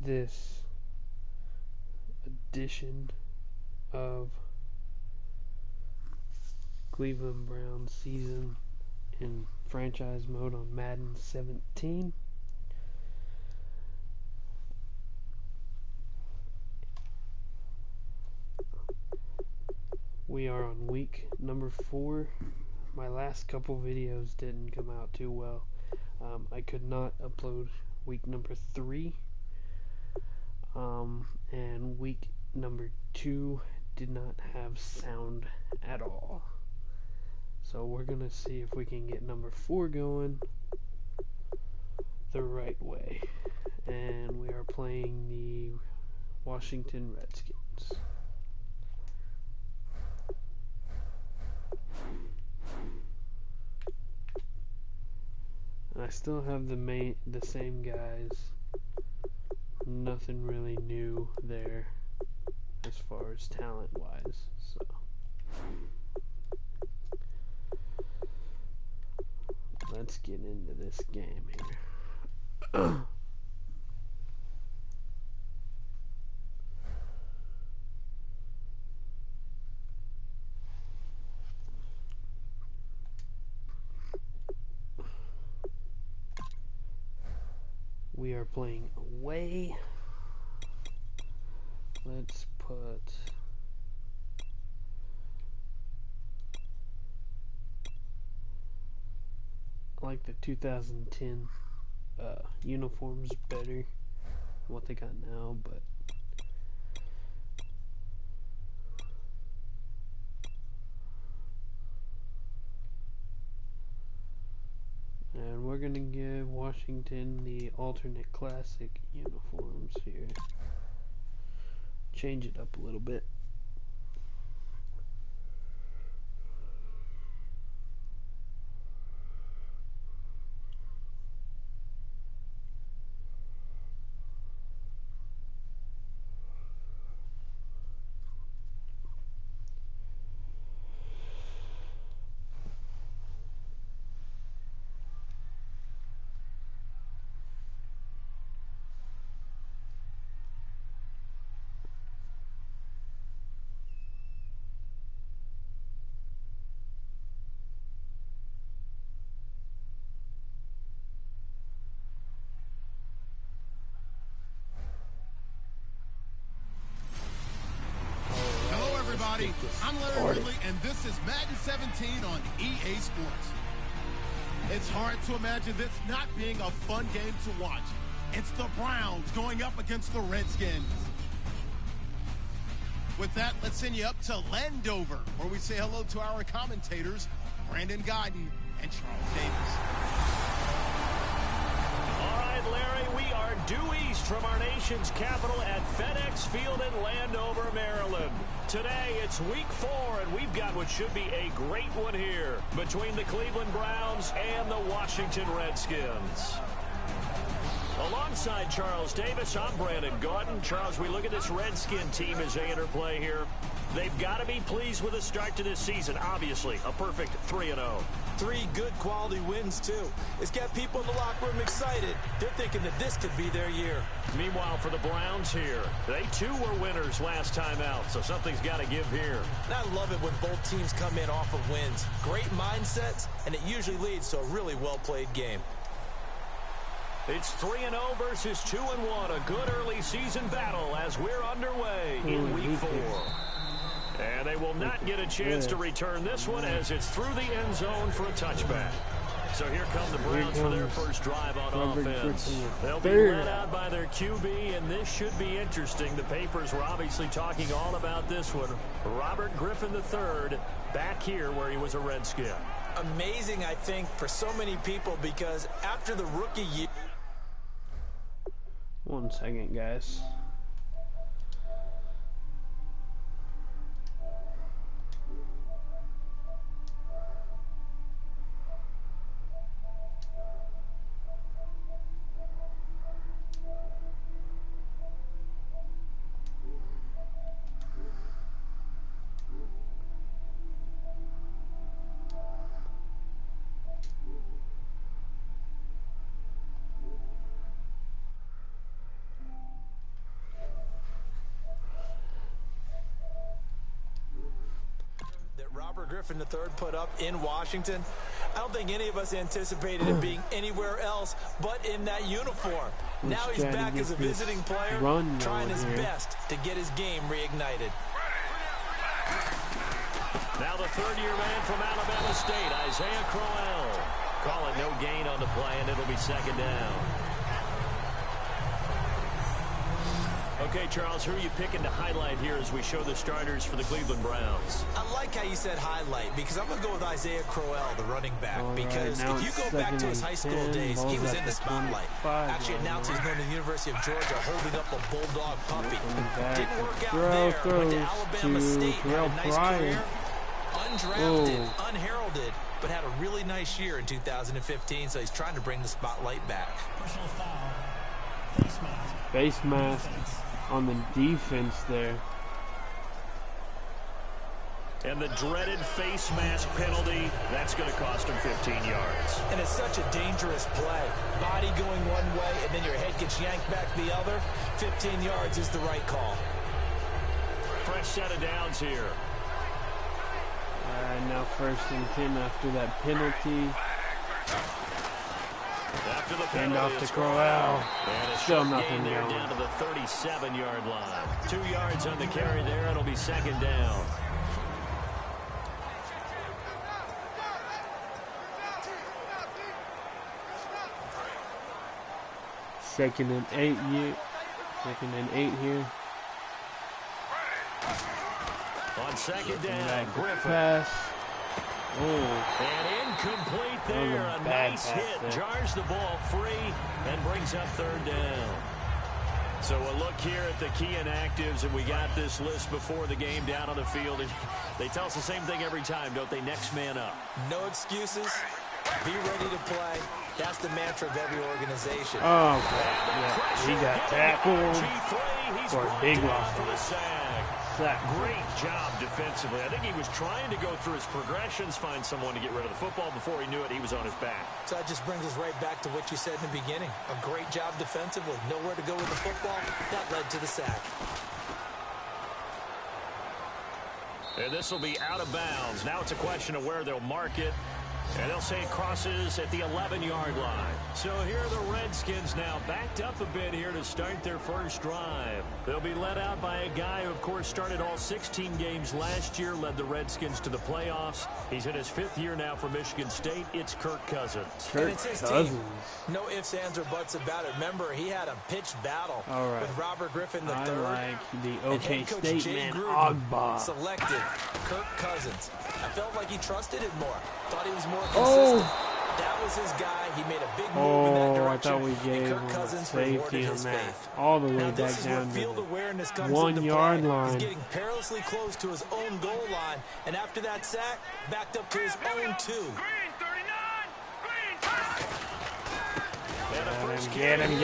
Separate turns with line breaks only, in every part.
this edition of Cleveland Browns season in franchise mode on Madden 17. We are on week number 4. My last couple videos didn't come out too well. I could not upload week number 3. And week number 2 did not have sound at all. So we're going to see if we can get number 4 going the right way. And we are playing the Washington Redskins. I still have the same guys. Nothing really new there as far as talent wise. So let's get into this game here. We are playing away. Let's put I like the 2010 uniforms better than what they got now, but and we're gonna give Washington the alternate classic uniforms here. Change it up a little bit.
I'm Larry Ridley, and this is Madden 17 on EA Sports. It's hard to imagine this not being a fun game to watch. It's the Browns going up against the Redskins. With that, let's send you up to Landover, where we say hello to our commentators, Brandon Guyton and Charles Davis.
All right, Larry, we are due east from our nation's capital at FedEx Field in Landover, Maryland. Today, it's week 4, and we've got what should be a great one here between the Cleveland Browns and the Washington Redskins. Alongside Charles Davis, I'm Brandon Guyton. Charles, we look at this Redskin team as they interplay here. They've got to be pleased with the start to this season. Obviously, a perfect 3-0.
3 good quality wins, too. It's got people in the locker room excited. They're thinking that this could be their year.
Meanwhile, for the Browns here, they too were winners last time out, so something's got to give here.
And I love it when both teams come in off of wins. Great mindsets, and it usually leads to a really well-played game.
It's 3-0 versus 2-1, a good early season battle as we're underway in week 4. And they will not get a chance to return this one as it's through the end zone for a touchback. So here come the Browns for their first drive on offense. They'll be led out by their QB, and this should be interesting. The papers were obviously talking all about this one. Robert Griffin III back here where he was a Redskin.
Amazing, I think, for so many people because after the rookie year...
1 second, guys.
that Robert Griffin III put up in Washington, I don't think any of us anticipated it being anywhere else but in that uniform. Now he's back as a visiting player, trying his best to get his game reignited.
Now the third-year man from Alabama State, Isaiah Crowell. Call it no gain on the play, and it'll be second down. Okay, Charles, who are you picking to highlight here as we show the starters for the Cleveland Browns?
I like how you said highlight because I'm going to go with Isaiah Crowell, the running back, because if you go back to his high school days, he was in the spotlight. Actually, announced he's going to the University of Georgia holding up a bulldog puppy. Didn't work out there. Went to Alabama State, had a nice career. Undrafted, unheralded, but had a really nice year in 2015, so he's trying to bring the spotlight back.
Personal foul. Face mask.
Face mask on the defense there.
And the dreaded face mask penalty, that's going to cost him 15 yards.
And it's such a dangerous play. Body going one way, and then your head gets yanked back the other. 15 yards is the right call.
Fresh set of downs here.
Now 1st and 10 after that penalty.
After the
Hand
penalty,
off to
it's
Crowell.
And a
Still
short
nothing
gain there
going.
down to the 37-yard line. 2 yards on the carry there. It'll be second down.
Second and 8 here. Second and 8 here.
On second down, Griffin.
Pass. Oh.
And incomplete there. A nice hit.
There.
Jars the ball free and brings up third down. So a look here at the key inactives, and we got this list before the game down on the field. And they tell us the same thing every time, don't they? Next man up.
No excuses. Be ready to play. That's the mantra of every organization.
Oh, yeah. He got tackled for a big loss.
Great job defensively. I think he was trying to go through his progressions, find someone to get rid of the football. Before he knew it, he was on his back.
So that just brings us right back to what you said in the beginning. A great job defensively. Nowhere to go with the football. That led to the sack.
And this will be out of bounds. Now it's a question of where they'll mark it. And they'll say it crosses at the 11-yard line. So here are the Redskins now backed up a bit here to start their first drive. They'll be led out by a guy who, of course, started all 16 games last year, led the Redskins to the playoffs. He's in his 5th year now for Michigan State. It's Kirk Cousins.
Kirk Cousins.
No ifs, ands, or buts about it. Remember, he had a pitched battle with Robert Griffin III.
I like the OK
State
man,
Gruden selected Kirk Cousins. I felt like he trusted him more. Thought he was more consistent.
Oh.
That was his guy. He made a big move in that direction.
I thought we gave him safety on that. All the way back down to the 1 yard line.
He's getting perilously close to his own goal line. And after that sack, backed up to his own 2.
Get him.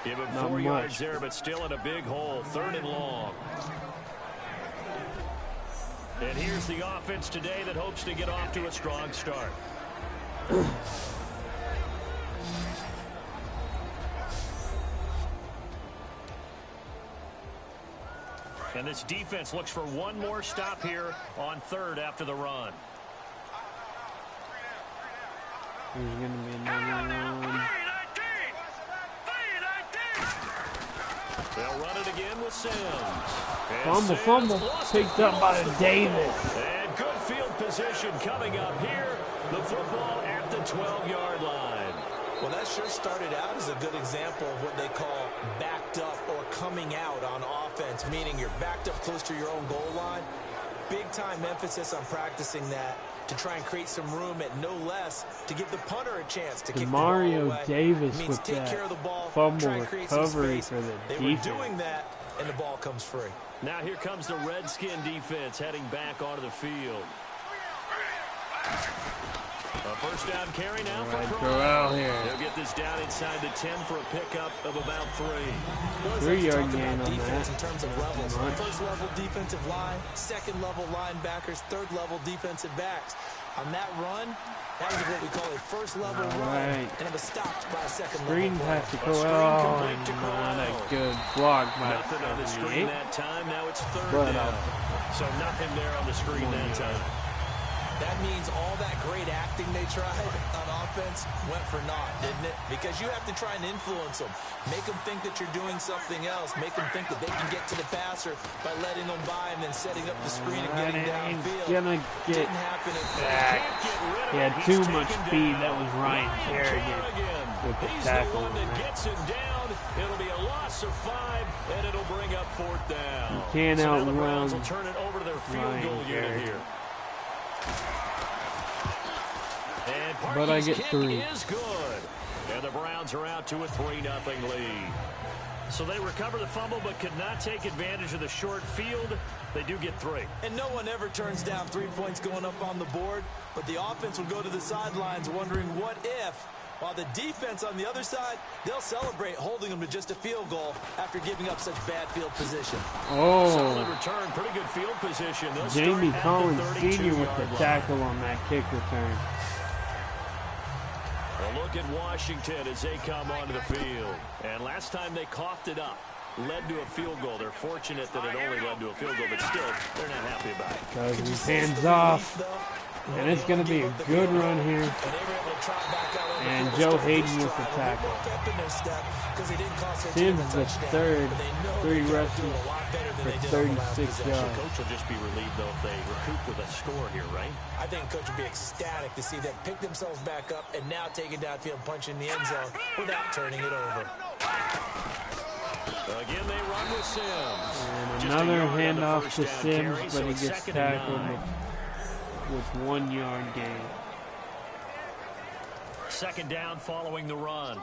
Give him 4 yards there, but still in a big hole. 3rd and long. And here's the offense today that hopes to get off to a strong start. And this defense looks for one more stop here on 3rd after the run.
There's going to be another one.
They'll run it again with Sims.
Fumble. Picked up by Davis.
And good field position coming up here. The football at the 12-yard line.
Well, that sure started out as a good example of what they call backed up or coming out on offense, meaning you're backed up close to your own goal line. Big-time emphasis on practicing that to try and create some room at no less to give the punter a chance to kick the ball away.
Davis
it means
with
take
that
care of the ball,
fumble
try and create some
recovery
space.
for the
They
defense.
were doing that, and the ball comes free.
Now here comes the Redskin defense heading back onto the field. A first down carry now for Crowell. He'll get this down inside the 10 for a pickup of about 3.
3-yard gain on
defense
that.
in terms of levels. First level defensive line, second level linebackers, third level defensive backs. On that run, that was what we call a first level run, and it was stopped by a second
Screen
level
pass to
play.
Crowell. Not a good block by
Nothing on the screen that time. Now it's 3rd
but
down. So nothing there on the screen that time.
That means all that great acting they tried on offense went for naught, didn't it? Because you have to try and influence them. Make them think that you're doing something else. Make them think that they can get to the passer by letting them by and then setting up the screen and getting downfield.
Gonna get
Didn't happen in
back. He had too much speed. That was Ryan Kerrigan with the tackle.
Gets him down. It'll be a loss of 5, and it'll bring up 4th down.
You can't
so
outrun
the Browns will turn it over to their field goal unit here.
But I get 3.
Is good. And the Browns are out to a 3-0 lead. So they recover the fumble but could not take advantage of the short field. They do get 3.
And no one ever turns down 3 points going up on the board, but the offense will go to the sidelines wondering what if, while the defense on the other side, they'll celebrate holding them to just a field goal after giving up such bad field position.
Oh.
Solid return, pretty good field position.
Jamie Collins Sr. with the tackle on that kick return.
A look at Washington as they come onto the field. And last time they coughed it up, led to a field goal. They're fortunate that it only led to a field goal, but still, they're not happy about it.
Because he's hands off. And it's going to be a good run here. And Joe Hayden with the tackle. Sims the third. 3 rushes for 36 yards.
Coach will just be relieved, though, if they recoup with a score here, right?
I think Coach would be ecstatic to see them pick themselves back up and now take it downfield, punch in the end zone without turning it over.
Again, they run with Sims.
And another handoff to Sims, but he gets tackled with 1 yard gain.
2nd down following the run.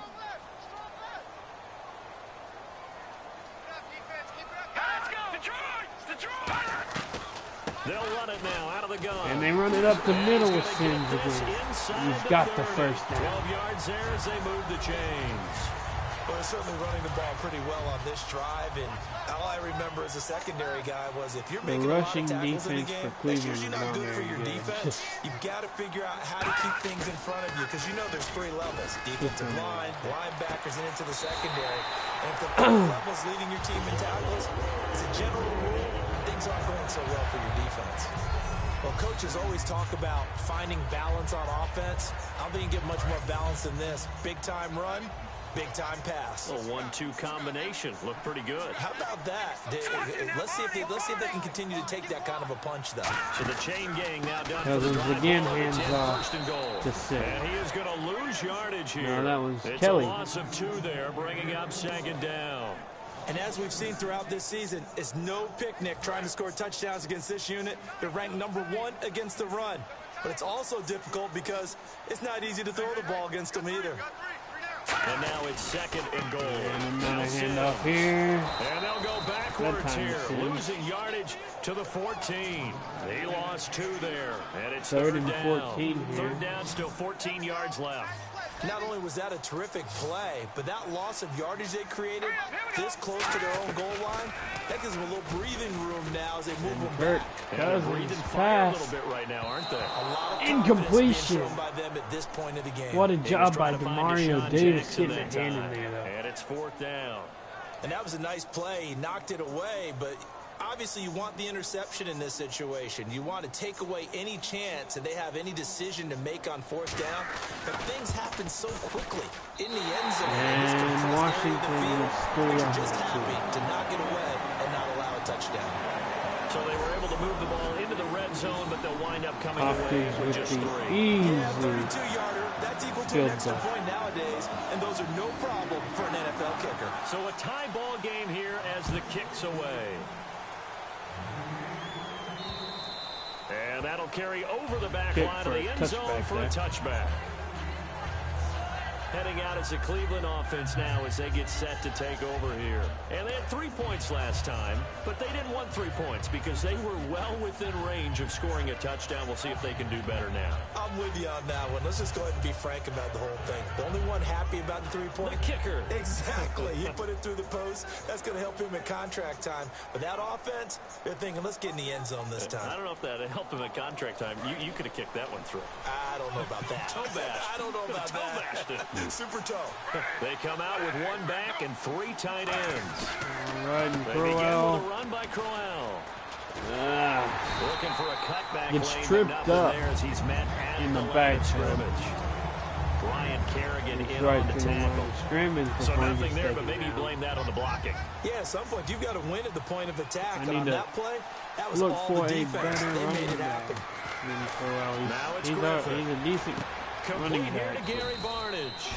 They'll run it now out of the gun.
And they run it up the middle with Sims again. He's got the first down.
12 yards there as they move the chains.
Well, they're certainly running the ball pretty well on this drive, and all I remember as a secondary guy was if you're making a lot of tackles in the game, that's usually not good for your defense. You've got to figure out how to keep things in front of you because you know there's 3 levels: defensive line, linebackers, and into the secondary. And if the 3 levels leading your team in tackles, as a general rule, things aren't going so well for your defense. Well, coaches always talk about finding balance on offense. I don't think you get much more balance than this. Big-time run, big-time pass.
A 1-2 combination. Looked pretty good.
How about that? Let's see if they can continue to take that kind of a punch, though.
So the chain gang now done for
Cousins
the drive.
again hands off
1st and goal.
to Sims.
And he is going to lose yardage here.
No, that was
it's
Kelly.
A loss of 2 there, bringing up 2nd down.
And as we've seen throughout this season, it's no picnic trying to score touchdowns against this unit. They're ranked number 1 against the run. But it's also difficult because it's not easy to throw the ball against them either.
And now it's 2nd and goal.
And another handoff here.
And they'll go backwards here, losing yardage to the 14. They lost 2 there, and it's 3rd
and
down.
14 here.
3rd down, still 14 yards left.
Not only was that a terrific play, but that loss of yardage they created this close to their own goal line, that gives them a little breathing room now as they move them
Kirk
back.
Cousins
a
pass.
little bit right now, aren't they?
A lot of
Incompletion.
confidence being shown by them at this point of the game.
What a job by
Trying to find
Demario
Deshaun
Davis
Jackson
getting a
that
hand in
time.
there, though.
And it's 4th down.
And that was a nice play. He knocked it away, but obviously you want the interception in this situation. You want to take away any chance and they have any decision to make on 4th down. But things happen so quickly in the end zone.
And Washington is still
just happy to knock it away and not allow a touchdown.
So they were able to move the ball into the red zone, but they'll wind up coming
Off
away
these
with
with
just
the
3.
easy
32-yarder. That's equal to
field
an extra
goal.
point nowadays, and those are no problem for an NFL kicker.
So a tie ball game here as the kick's away. And that'll carry over the back
Kick
line
for
of
a
the end zone
touchback
for
there.
a touchback. Heading out as the Cleveland offense now as they get set to take over here. And they had 3 points last time, but they didn't want 3 points because they were well within range of scoring a touchdown. We'll see if they can do better now.
I'm with you on that one. Let's just go ahead and be frank about the whole thing. The only one happy about the 3-point?
The kicker.
Exactly. He put it through the post. That's going to help him at contract time. But that offense, they're thinking, let's get in the end zone this time.
I don't know if that helped him at contract time. You could have kicked that one through.
I don't know about that.
Toe bash.
I don't know about that. Super toe.
They come out with 1 back and 3 tight ends.
Riding
They begin with
Crowell.
a run by Crowell. Looking for a cutback
gets
lane,
tripped
but
up
there as he's met at
in the
line
back
of scrimmage. Ryan Kerrigan in
right
on the
to the
tackle.
line of scrimmage.
So nothing there, but maybe blame that on the blocking.
Yeah, at some point you've got to win at the point of attack. And on
to
that play, that was
look
all
for
the
a
defense.
better
They made
running
it
back.
happen.
Now it's
He's a decent
Complete
running
here
back.
to Gary Barnage.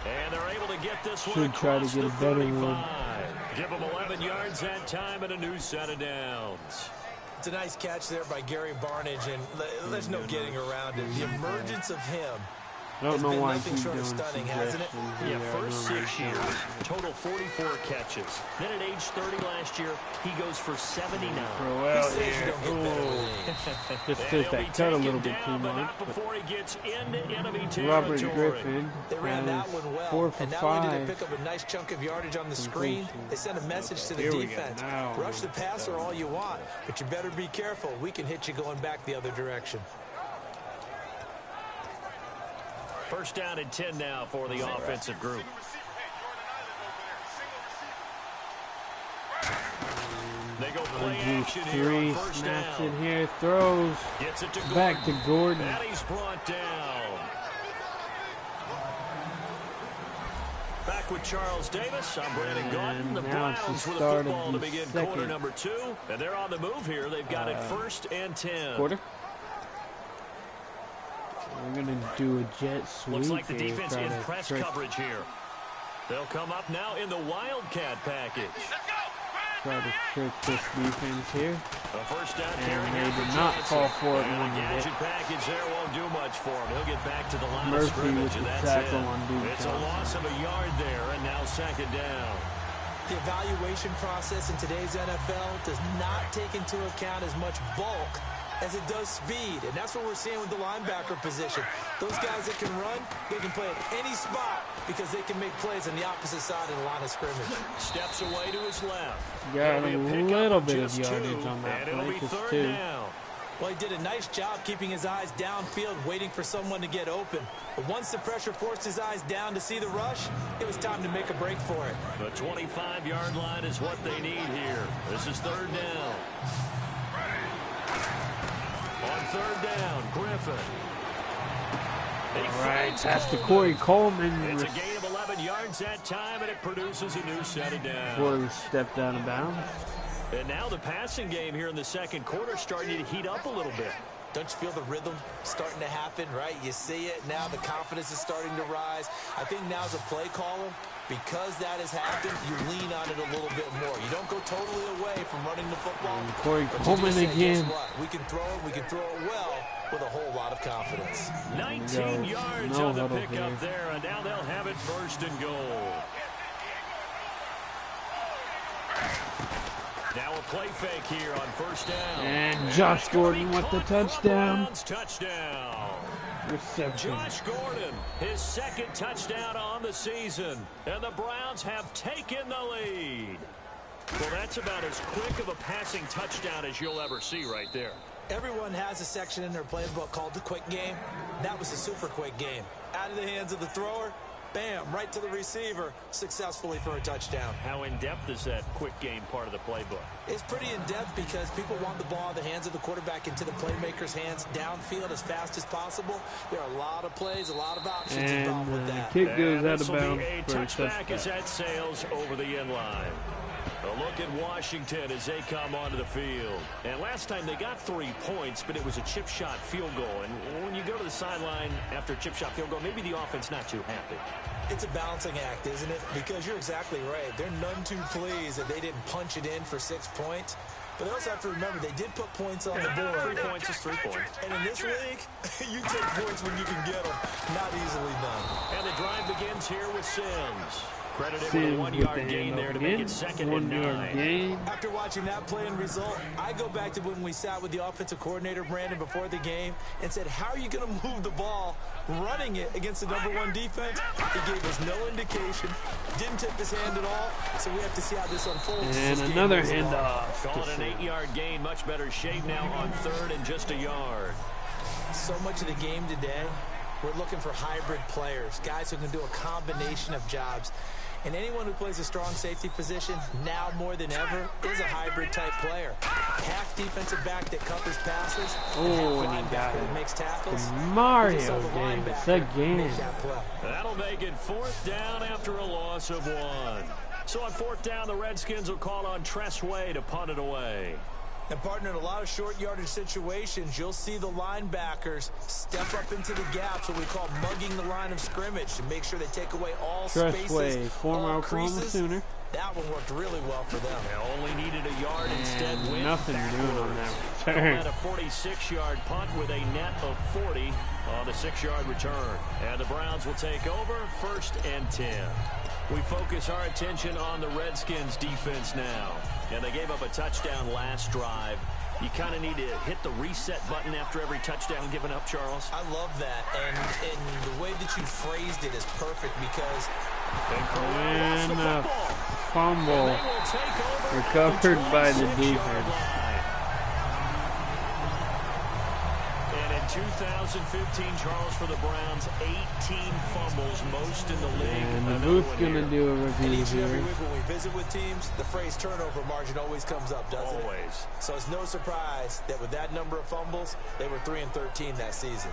And they're able to get this one
Should try to
across
get
the
a better
35.
one.
Give them 11 yards that time and a new set of downs.
It's a nice catch there by Gary Barnage, and there's no getting around it. The emergence of him
I don't know why
nothing
he's
short
doing
of stunning, hasn't it?
Yeah, first 6 years, total 44 catches. Then at age 30 last year, he goes for 79.
Crowell here. Just took that cut a little bit too much.
Before he gets into enemy
Robert
territory.
Griffin
They ran that
has
one well,
4 for
and not only did
5.
they pick up a nice chunk of yardage on the screen, they sent a message to the
Here we go.
defense.
Now
Rush the passer all you want, but you better be careful. We can hit you going back the other direction.
First down and 10 now for the offensive group. They go play action here on
3
first
snaps
down.
in here, throws
Gets it to Gordon.
back to Gordon.
And he's brought down. Back with Charles Davis. I'm Brandon Gaudin. The
now it's the
Browns with the
start of
football to
the
begin
second.
quarter number 2. And they're on the move here. They've got it first and 10.
Quarter. We're going to do a jet sweep.
Looks like the
here,
defense
try
in
to
press
trick-
coverage here. They'll come up now in the Wildcat package.
Try to trick this defense here.
A first down
And
carry
they
here
did
for
not
Johnson.
fall for it
And
when
the
they did.
gadget package there won't do much for him. He'll get back to the line of
Murphy
scrimmage,
with
and
the
that's
tackle
it.
on Duke
It's a
Johnson.
loss of a yard there, and now second down.
The evaluation process in today's NFL does not take into account as much bulk as it does speed, and that's what we're seeing with the linebacker position. Those guys that can run, they can play at any spot because they can make plays on the opposite side of the line of scrimmage.
Steps away to his left.
Got
It'll
a
be pickup
little bit of
just
yardage
2,
on that
and it'll
play,
be
just
third
2.
down.
Well, he did a nice job keeping his eyes downfield, waiting for someone to get open. But once the pressure forced his eyes down to see the rush, it was time to make a break for it.
The 25-yard line is what they need here. This is third down. On third down, Griffin.
All right, pass to Corey Coleman.
It's a gain of 11 yards that time, and it produces a new set of downs.
Corey stepped out of bounds.
And now the passing game here in the second quarter starting to heat up a little bit.
Don't you feel the rhythm starting to happen, right? You see it now. The confidence is starting to rise. I think now as a play caller, because that has happened, you lean on it a little bit more. You don't go totally away from running the football.
And Corey
but you
Coleman
just say,
again.
guess what? We can throw it. We can throw it well with a whole lot of confidence.
19 yards
No
on the
huddle
pickup
here.
there, and now they'll have it first and goal. Now a play fake here on first down.
And Josh Gordon with the touchdown.
Touchdown.
Reception.
Josh Gordon, his second touchdown on the season. And the Browns have taken the lead. Well, that's about as quick of a passing touchdown as you'll ever see right there.
Everyone has a section in their playbook called the quick game. That was a super quick game. Out of the hands of the thrower, bam, right to the receiver, successfully for a touchdown.
How in-depth is that quick game part of the playbook?
It's pretty in-depth because people want the ball in the hands of the quarterback into the playmaker's hands downfield as fast as possible. There are a lot of plays, a lot of options involved with
And the
that.
kick goes
And
out
this
of
will
bounds
be a
for a
touchback as
touchdown.
that sails over the end line. A look at Washington as they come onto the field. And last time they got 3 points, but it was a chip shot field goal. And when you go to the sideline after a chip shot field goal, maybe the offense not too happy.
It's a balancing act, isn't it? Because you're exactly right. They're none too pleased that they didn't punch it in for 6 points. But they also have to remember they did put points on the board.
3 points is 3 points.
And in this league, you take points when you can get them. Not easily done.
And the drive begins here with Sims. Credited with
Sims
a
with
1-yard
the
gain
handoff
there to make
again.
it second
1
and
yard
9.
gain.
After watching that play and result, I go back to when we sat with the offensive coordinator, Brandon, before the game and said, how are you going to move the ball running it against the #1 defense? He gave us no indication, didn't tip his hand at all, so we have to see how this unfolds.
And
This game
another
moves along.
handoff.
Call it an 8-yard gain. Much better shape now on third and just a yard.
So much of the game today, we're looking for hybrid players, guys who can do a combination of jobs. And anyone who plays a strong safety position, now more than ever, is a hybrid-type player. Half defensive back that covers passes, and half linebacker that makes tackles.
Mario Davis again.
That'll make it 4th down after a loss of 1. So on 4th down, the Redskins will call on Tress Way to punt it away.
And partner, in a lot of short yardage situations, you'll see the linebackers step up into the gaps, what we call mugging the line of scrimmage, to make sure they take away all spaces,
Way, former Oklahoma Sooner.
That one worked really well for them.
They only needed a yard instead.
Nothing doing on that return.
Had a 46-yard punt with a net of 40 on the 6-yard return. And the Browns will take over 1st and 10. We focus our attention on the Redskins defense now. And they gave up a touchdown last drive. You kind of need to hit the reset button after every touchdown given up, Charles.
I love that. And the way that you phrased it is perfect because...
And a fumble recovered by the defense.
And in 2015, Charles, for the Browns, 18 fumbles, most in the league.
And the Booth's going to do a review here.
Every week when we visit with teams, the phrase turnover margin always comes up, doesn't it?
Always.
So it's no surprise that with that number of fumbles, they were 3-13 that season.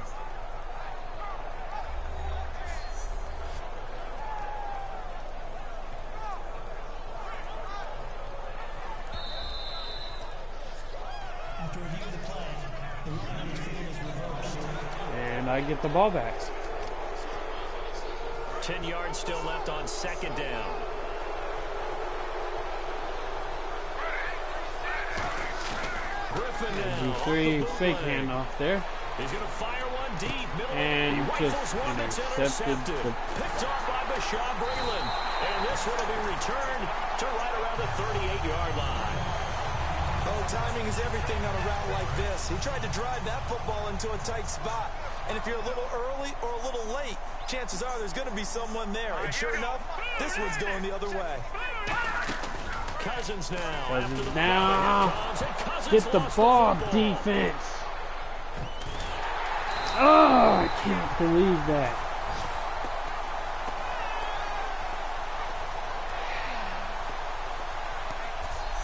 And I get the ball back.
10 yards still left on 2nd down. Griffin now.
3 fake handoff there.
He's going to fire one deep. Middle
and just
one. It's intercepted. Picked off by Bashaw Breeland. And this one will be returned to right around the 38-yard line.
Oh, timing is everything on a route like this. He tried to drive that football into a tight spot. And if you're a little early or a little late, chances are there's going to be someone there. And sure enough, this one's going the other way.
Cousins now.
Cousins now. Get the ball, defense. Oh, I can't believe that.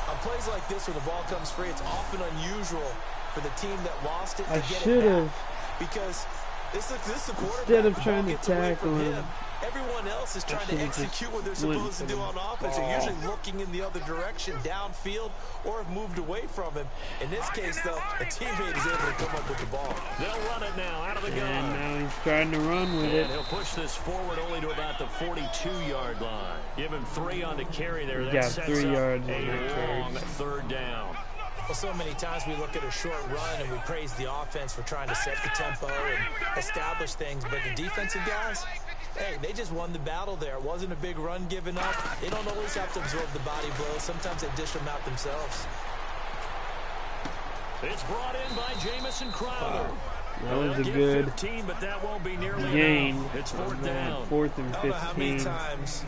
On plays like this where the ball comes free, it's often unusual for the team that lost it to get
should
it
have.
back. Because this is the quarterback.
Instead of trying to tackle him.
Everyone else is trying to execute what they're supposed to do on offense. They're usually looking in the other direction, downfield, or have moved away from him. In this case, though, a teammate is able to come up with the ball.
They'll run it now out of the gun.
And now he's trying to run with it.
And he'll push this forward only to about the 42-yard line. Give him 3 on the carry there.
He
that
got
sets
3
up
yards
a
on that carry.
long 3rd down.
Well, so many times we look at a short run and we praise the offense for trying to set the tempo and establish things, but the defensive guys, hey, they just won the battle there. It wasn't a big run given up. They don't always have to absorb the body blows. Sometimes they dish them out themselves.
It's brought in by Jamison Crowder.
That was a good
15, but that won't be nearly
gain.
enough. It's 4th down.
4th and 15.
I don't know how many times,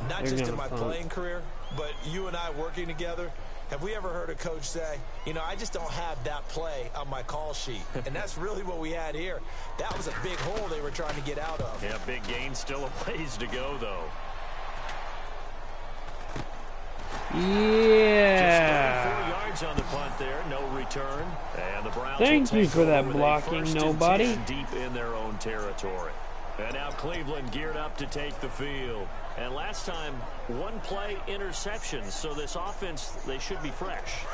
not just in my playing career, but you and I working together, have we ever heard a coach say, you know, I just don't have that play on my call sheet? And that's really what we had here. That was a big hole they were trying to get out of.
Yeah, big gain. Still a ways to go, though.
Yeah.
Just 4 yards on the punt there. No return. And the Browns
Thank you for that blocking, nobody.
Deep in their own territory. And now Cleveland geared up to take the field. And last time, 1-play interception. So this offense, they should be fresh.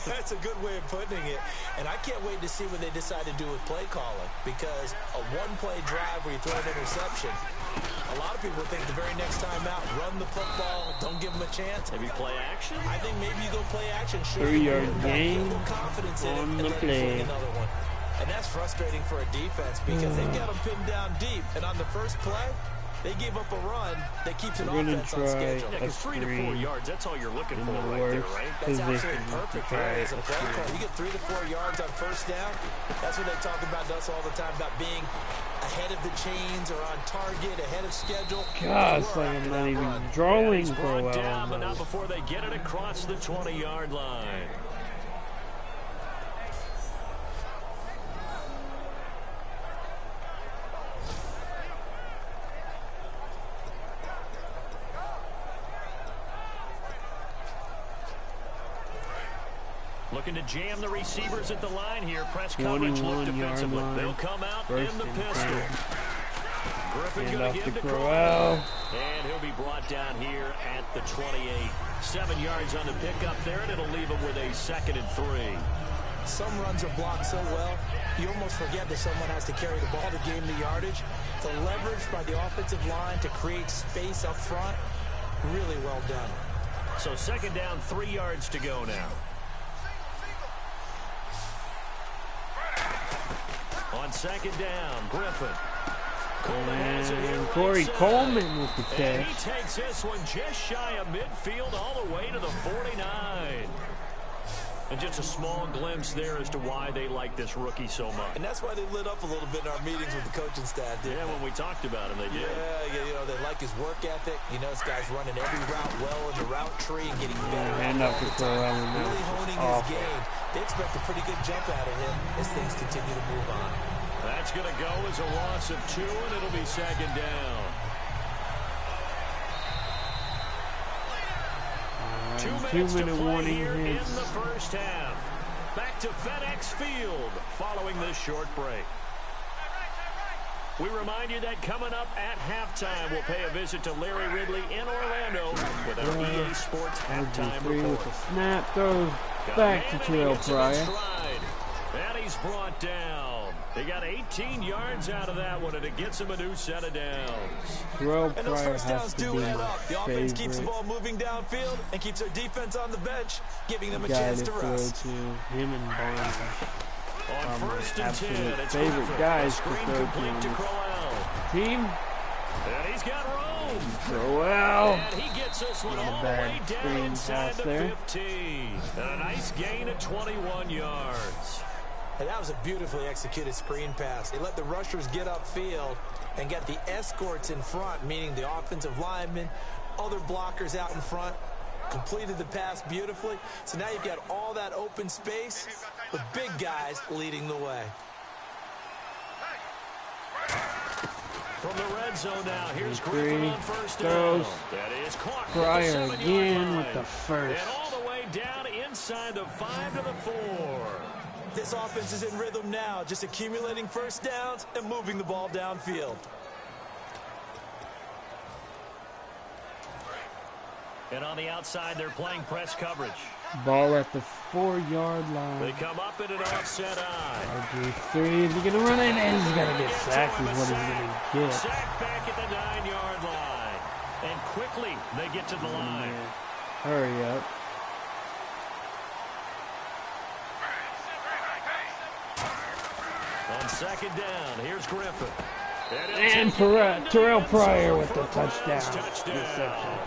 That's a good way of putting it. And I can't wait to see what they decide to do with play calling. Because a 1-play drive where you throw an interception, a lot of people think the very next time out, run the football, don't give them a chance.
Maybe play action?
I think maybe you go play action.
3-yard gain
confidence
on
in it,
the play.
another one. And that's frustrating for a defense because they've got them pinned down deep. And on the first play, they gave up a run that keeps an offense on schedule.
Yeah, because 3 to 4 yards, that's all you're looking for right there, right?
That's absolutely perfect as a play call. You get 3 to 4 yards on first down. That's what they talk about us all the time, about being ahead of the chains or on target, ahead of schedule.
Gosh, like I'm not even drawing for a while.
Down, but not before they get it across the 20-yard line. Looking to jam the receivers at the line here. Press coverage look defensively. They'll come out in the pistol. Griffin going to give to Crowell. And he'll be brought down here at the 28. 7 yards on the pickup there, and it'll leave him with a 2nd and 3.
Some runs are blocked so well, you almost forget that someone has to carry the ball to gain the yardage. The leverage by the offensive line to create space up front, really well done.
So 2nd down, 3 yards to go now. On 2nd down, Griffin.
And Corey Coleman with the catch.
And he takes this one just shy of midfield all the way to the 49. And just a small glimpse there as to why they like this rookie so much.
And that's why they lit up a little bit in our meetings with the coaching staff.
Yeah, when we talked about him, they did.
Yeah, you know, they like his work ethic. You know, this guy's running every route well in the route tree and getting better.
Hand up to Crowell.
Really honing his game. They expect a pretty good jump out of him as things continue to move on.
That's going to go as a loss of 2, and it'll be 2nd down.
Right,
2 minutes
2 minute
to play
warning
here in
hits.
the first half. Back to FedEx Field following this short break. We remind you that coming up at halftime, we'll pay a visit to Larry Ridley in Orlando with our EA Sports halftime report.
With the snap, throws back to Terrell Pryor.
And he's brought down. He got 18 yards out of that one, and it gets him a new set of downs.
Terrell
And those
Pryor
first
has
downs
to
do
be
add
my
up. The offense keeps the ball moving downfield and keeps their defense on the bench, giving them a chance to rest.
Him and Barnes
On
are my
1st and 10,
absolute
it's
favorite
Griffin.
guys to
Screen
throw
complete to
to
Crowell.
team.
And he's got room.
Crowell.
And he gets this one
Not a
all the
bad
way down
screen
inside
pass
the
there.
15. And a nice gain of 21 yards.
And that was a beautifully executed screen pass. They let the rushers get upfield and get the escorts in front, meaning the offensive linemen, other blockers out in front, completed the pass beautifully. So now you've got all that open space with big guys leading the way.
From the red zone now, here's Griffin on 1st down.
Throws.
That is caught.
Pryor again with the first.
And all the way down inside the 5 to the 4.
This offense is in rhythm now, just accumulating first downs and moving the ball downfield.
And on the outside, they're playing press coverage.
Ball at the 4-yard line.
They come up in an offset eye.
RG3, is he going to run it? And he's going to get sacked is what he's going to get.
Sacked back at the 9-yard line. And quickly, they get to the line.
Hurry up.
On 2nd down, here's Griffin.
And Terrell Pryor with the touchdown.
Touchdown.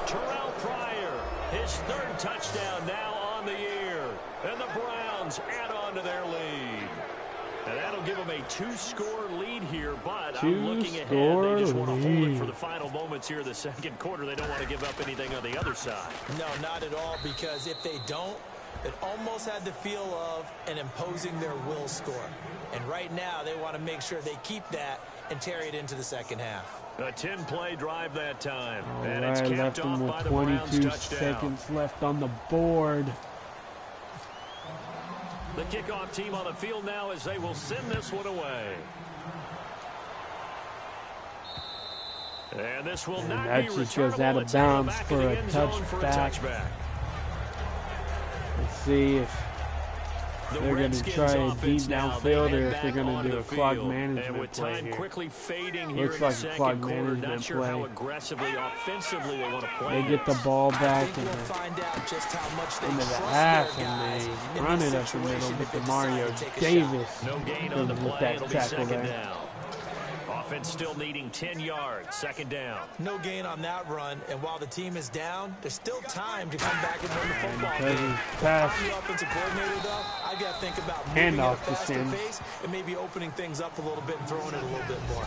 Terrell Pryor, his 3rd touchdown now on the year. And the Browns add on to their lead. And that'll give them a 2-score lead here, but I'm looking ahead. They just want to hold it for the final moments here of the 2nd quarter. They don't want to give up anything on the other side.
No, not at all, because if they don't, it almost had the feel of an imposing their will score. And right now, they want to make sure they keep that and carry it into the 2nd half.
A 10-play drive that time.
All
and
right,
it's capped
left
off
him
by
with
the Browns
22
touchdown.
seconds left on the board.
The kickoff team on the field now as they will send this one away. And this will not
that
be
just
returnable.
goes out of
It's
bounds
back
for
in
a
the end zone for a
touchback. Let's see if they're going to try a deep downfield or if they're going to do a clock management play here.
Quickly fading here
Looks
in
like
the
a clock
2nd quarter. Not
management
sure how
play.
aggressively, offensively they want to play.
They get the ball back
We'll find out just how much they
into the
trust
half
their guys
and they
in
run
this
it up the middle,
situation
but
if they
the
decide
Mario
to take a
Davis
shot.
No gain on the
with
play.
that
It'll be
tackle
2nd
there.
down. Offense still needing 10 yards. 2nd down.
No gain on that run, and while the team is down, there's still time to come back and win the football game.
Pass.
I'm the offensive coordinator, though. I've got to think about
Hand
moving at a
off to
faster
Sims.
pace and maybe opening things up a little bit and throwing it a little bit more.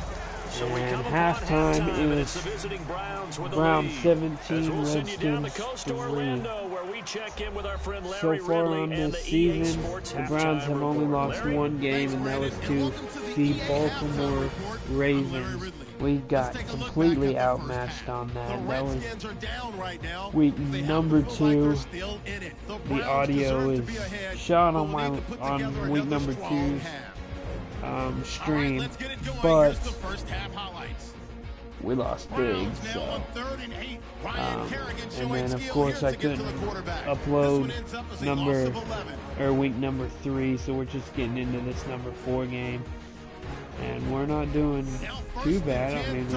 So we
And
come upon
halftime
and
is
it's the visiting Browns with the
Browns
lead.
17,
As we'll send you down the
Redskins
coast to
3.
Orlando, where we check in with our friend
So
Larry
far
Ridley
on
and
this
the EA
season,
Sports
the Browns have
halftime
only
report.
lost
Larry?
one game, and that was to the Baltimore Ravens. We got completely outmatched on that. That was week number 2. The audio is shot on week number 2's stream, but we lost big. So, and then of course I couldn't upload week number 3, so we're just getting into this number 4 game. And we're not doing too bad. I mean,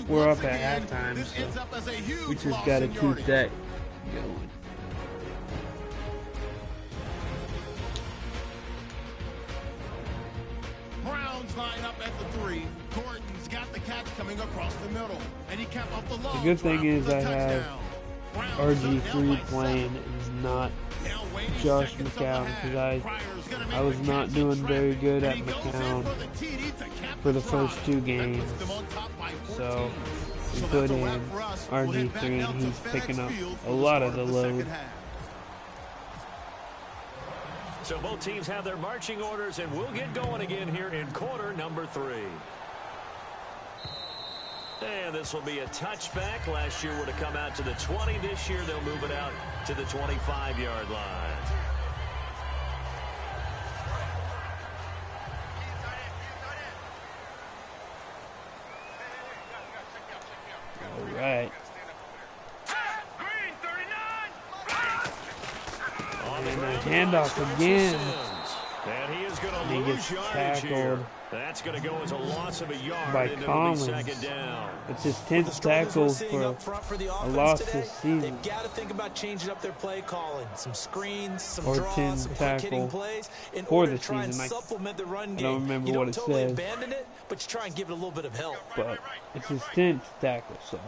we're up at halftime, so we just got to keep that going.
Browns line up at the 3. Gordon's got the catch coming across the middle, and he kept up the long.
The good thing is I have RG3 playing, is not Josh McCown, because I was not doing very good at McCown for the first 2 games. So we put in RG3 and he's picking up a lot of the load.
So both teams have their marching orders, and we'll get going again here in quarter number 3. And this will be a touchback. Last year would have come out to the 20. This year they'll move it out to the 25-yard line.
All right. And a handoff again.
And he is going to
lose yardage here.
That's going to go as a loss of a yard
by Collins.
Second down.
It's his 10th tackle for a loss this season.
They've got to think about changing up their play calling. Some screens, some
or
draws,
10
some
tackle
plays in
for
order
the
to try and
season.
supplement the run
I
game.
don't remember
you
what
don't
it
totally
says.
abandon it, but you try and give it a little bit of help.
But it's his 10th tackle, so.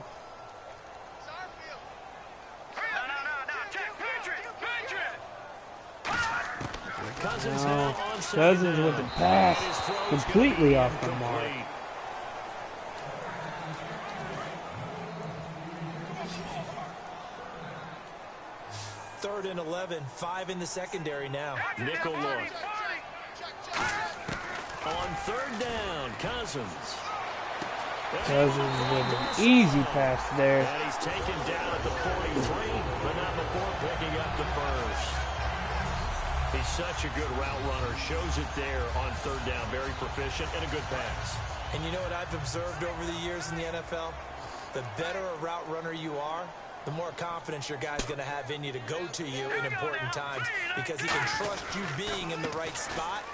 Now, Cousins with the pass, completely off the mark.
Third and 11, 5 in the secondary now.
Nickel look. On third down, Cousins.
Cousins with an easy pass there.
And he's taken down at the 43, but not before picking up the first. He's such a good route runner. Shows it there on third down. Very proficient and a good pass.
And you know what I've observed over the years in the NFL? The better a route runner you are, the more confidence your guy's going to have in you to go to you in important times, because he can trust you being in the right spot,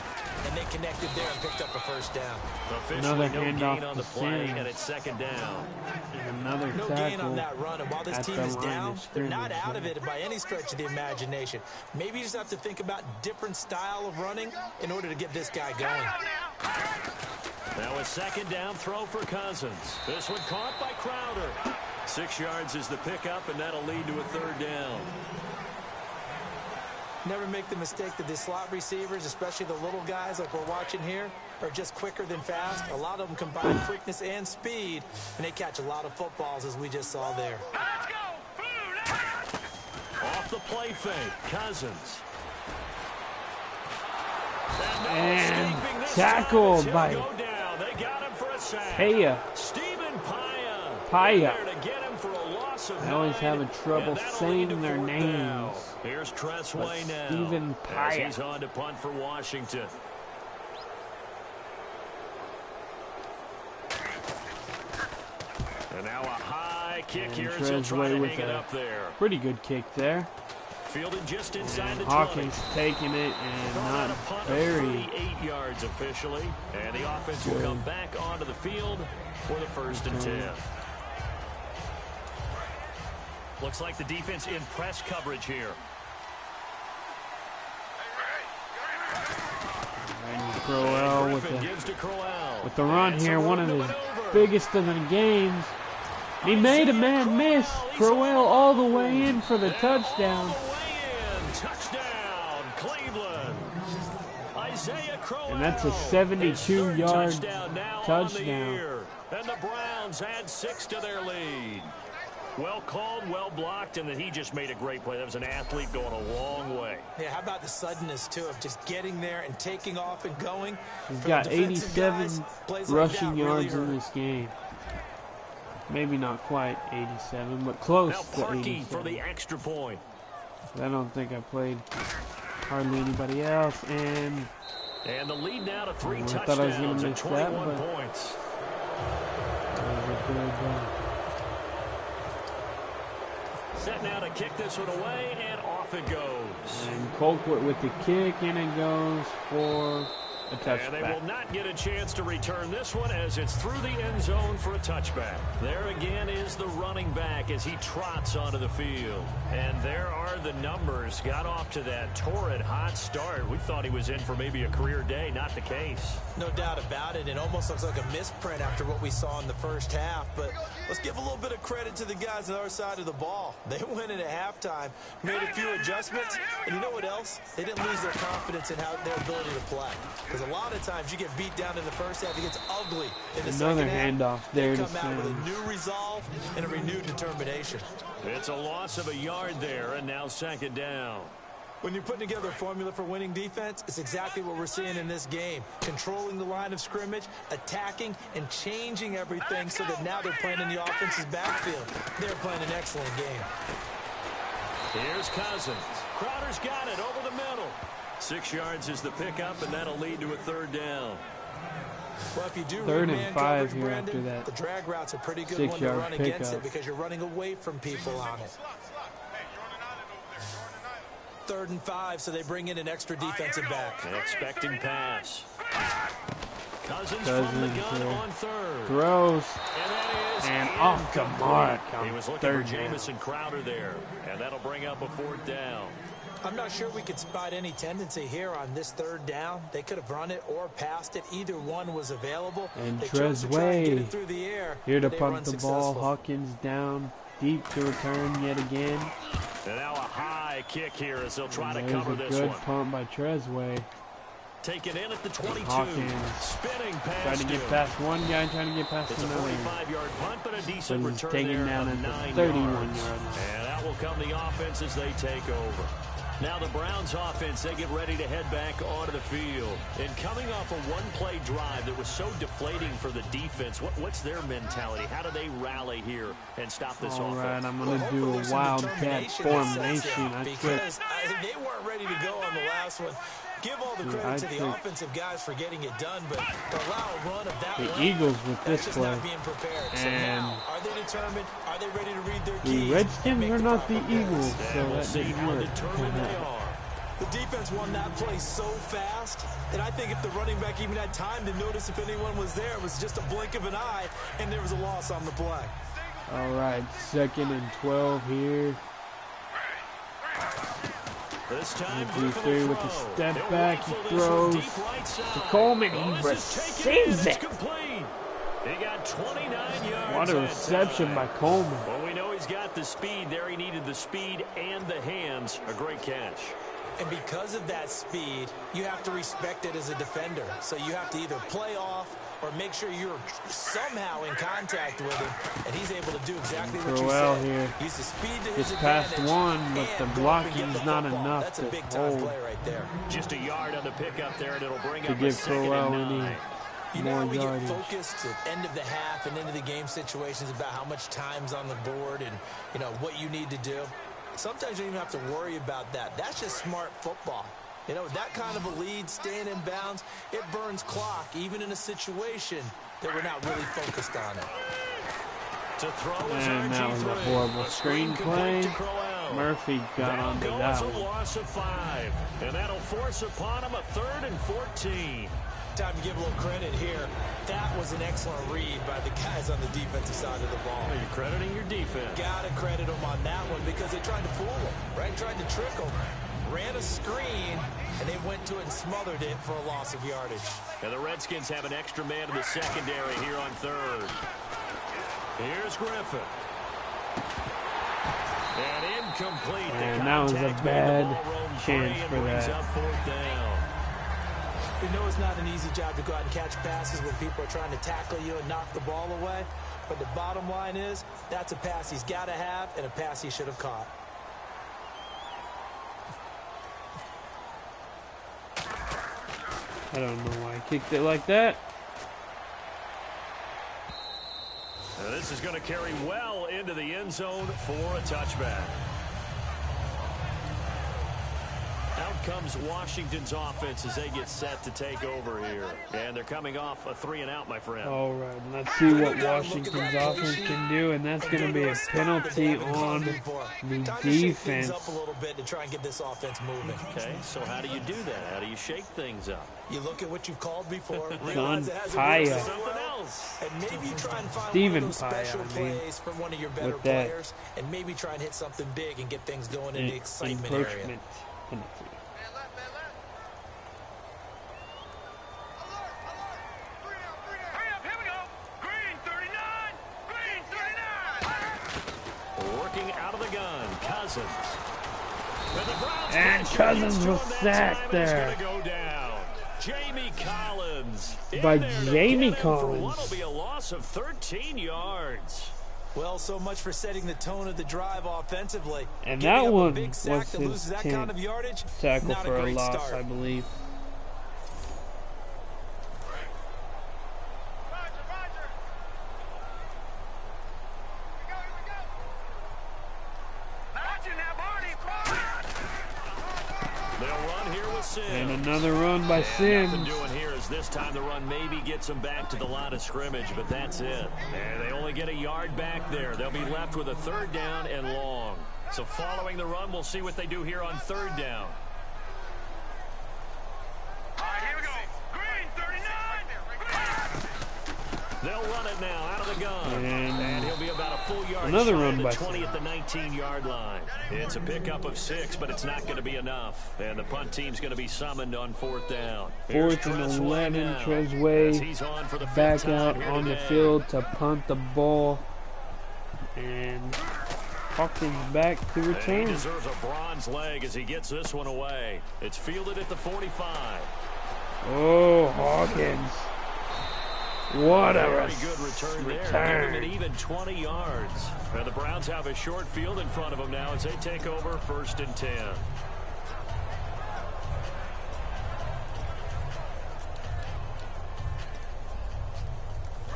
and they connected there and picked up a first down.
Officially, no gain on the play, and it's second down.
And another
no gain on that run, and while this team is down, they're not out of it by any stretch of the imagination. Maybe you just have to think about different style of running in order to get this guy going.
Now a second down throw for Cousins. This one caught by Crowder. 6 yards is the pickup, and that'll lead to a third down.
Never make the mistake that the slot receivers, especially the little guys like we're watching here, are just quicker than fast. A lot of them combine quickness and speed, and they catch a lot of footballs, as we just saw there.
Let's go. Off the play fake, Cousins.
And tackled by
They got him for a sack.
Paya.
Stephen Paya.
Paya.
To get him for a loss of
I always
9,
having trouble saying their names.
Down. Here's Tressway now.
Stephen Paya.
He's on to punt for Washington. And now a high kick
and
here as he'll try to hang it
a
up there.
Pretty good kick there.
Fielded just inside the 20.
Hawkins taking it and not very
38 yards officially. And the offense will come back onto the field for the first and 10. Looks like the defense in press coverage here.
And Crowell with the run here, one of his biggest of the games. He made a man miss. Crowell all the way in for the touchdown.
Touchdown, Cleveland. Isaiah Crowell.
And that's a 72-yard touchdown.
And the Browns add 6 to their lead. Well called, well blocked, and then he just made a great play. That was an athlete going a long way.
Yeah, how about the suddenness, too, of just getting there and taking off and going?
He's got 87 rushing yards in this game. Maybe not quite 87, but close
now
to 87.
For the extra point.
I don't think I played hardly anybody else, and
the lead now to 3 touchdowns.
I thought I was going to miss
21
that,
points. Set now to kick this one away, and off it goes.
And Colquitt with the kick, and it goes for a touchback.
And they will not get a chance to return this one as it's through the end zone for a touchback. There again is the running back as he trots onto the field. And there are the numbers. Got off to that torrid hot start. We thought he was in for maybe a career day. Not the case.
No doubt about it. It almost looks like a misprint after what we saw in the first half. But let's give a little bit of credit to the guys on the other side of the ball. They went in at halftime, made a few adjustments, and you know what else? They didn't lose their confidence in their ability to play. Because a lot of times you get beat down in the first half, it gets ugly in the second half.
Another handoff there.
They come out with a new resolve and a renewed determination.
It's a loss of a yard there, and now second down.
When you're putting together a formula for winning defense, it's exactly what we're seeing in this game. Controlling the line of scrimmage, attacking, and changing everything so that now they're playing in the offense's backfield. They're playing an excellent game.
Here's Cousins. Crowder's got it over the middle. 6 yards is the pickup, and that'll lead to a third down.
Well, if you do
third and
man
5
coverage,
here
Brandon,
after that.
the drag route's a pretty good one to run against it because you're running away from people on it. 3rd and 5, so they bring in an extra defensive back.
An expecting pass. Cousins from the gun on third.
Throws.
And that is
and off the mark.
He was looking for Jamison Crowder there. And that'll bring up a 4th down.
I'm not sure we could spot any tendency here on this 3rd down. They could have run it or passed it. Either one was available.
And
Trezway
here to punt the ball. Hawkins down deep to return yet again.
And now a high kick here as they'll try to cover this one.
Good punt by Trezway.
Taken in at the 22.
Hawkins
spinning past
trying to get past one guy, trying to get past another.
It's a 45-yard punt, but a decent return
taken
there
down
of
at
9
the 31-yard
yards.
line.
And that will come the offense as they take over. Now the Browns offense, they get ready to head back onto the field. And coming off a one-play drive that was so deflating for the defense, what's their mentality? How do they rally here and stop this offense?
All right, I'm going to do a wildcat formation.
Because they weren't ready to go on the last one. Give all the credit to the offensive guys for getting it done, but to allow a run of that
the Eagles with this play.
Not being prepared. So
and
now, are they determined? Are they ready to read their keys?
The Redskins are not the Eagles, so
we'll
that
see
didn't
how
work.
determined they are.
The defense won that play so fast, and I think if the running back even had time to notice if anyone was there, it was just a blink of an eye, and there was a loss on the play.
All right, 2nd and 12 here.
This time,
3 with the step back, he throws to Coleman, he receives it.
He got 29 yards.
What a reception by Coleman.
Well, we know he's got the speed there. He needed the speed and the hands. A great catch.
And because of that speed, you have to respect it as a defender. So you have to either play off or make sure you're somehow in contact with him, and he's able to do exactly what you said.
Here.
Use the speed to his
just past
advantage,
one, but the blocking's not enough.
That's a big-time play right there.
Just a yard on the pickup there, and it'll bring
to
up
give
a 2nd and 9.
You know how we get focused at end of the half and into the game situations about how much time's on the board and, you know, what you need to do? Sometimes you don't even have to worry about that. That's just smart football. You know, that kind of a lead, staying in bounds, it burns clock, even in a situation that we're not really focused on it.
To throw
and that was a horrible screen play. Murphy got onto that one.
A loss of 5, and that'll force upon him a 3rd and 14.
Time to give a little credit here. That was an excellent read by the guys on the defensive side of the ball.
Well, you're crediting your defense.
Got to credit them on that one because they tried to fool them, right? Tried to trick them. Ran a screen, and they went to it and smothered it for a loss of yardage.
And the Redskins have an extra man in the secondary here on 3rd. Here's Griffin. And incomplete.
And that was a bad chance for that.
We know it's not an easy job to go out and catch passes when people are trying to tackle you and knock the ball away. But the bottom line is, that's a pass he's got to have and a pass he should have caught.
I don't know why I kicked it like that.
And this is going to carry well into the end zone for a touchback. Out comes Washington's offense as they get set to take over here. And they're coming off a 3-and-out, my friend.
All right, let's see what Washington's offense can do, and that's going to be a penalty on the defense.
Up a little bit to try and get this offense moving.
Okay, so how do you do that? How do you shake things up?
You look at what you've called before,
John
realize it hasn't
Paya.
worked something else, and maybe you try and find
Stephen
one of those special
Paya,
plays from one of your better players, and maybe try and hit something big and get things going in the excitement area.
Penalty.
Working out of the gun, Cousins.
And Cousins was sacked there.
Go down. Jamie Collins.
By Jamie Collins.
What'll be a loss of 13 yards.
Well, so much for setting the tone of the drive offensively.
And that one
big
was
sack that
his
loses that kind of yardage,
tackle
not
for a
great
loss,
start.
I believe. And another run by Sims.
Nothing doing here is this time the run maybe gets them back to the line of scrimmage, but that's it. And they only get a yard back there. They'll be left with a 3rd down and long. So following the run, we'll see what they do here on 3rd down.
All right, here we go. Green, 39.
They'll run it now out of the gun. And he'll be about a full yard
another
shy
run
of
by
the 20 at the 19-yard line. It's a pickup of 6, but it's not going to be enough. And the punt team's going to be summoned on 4th down.
4th and 11, Trezway back out on the field to punt the ball. And Hawkins back to return.
And he deserves a bronze leg as he gets this one away. It's fielded at the 45.
Oh, Hawkins. What a
very good return there. Give him an even 20 yards. And the Browns have a short field in front of them now as they take over 1st and 10.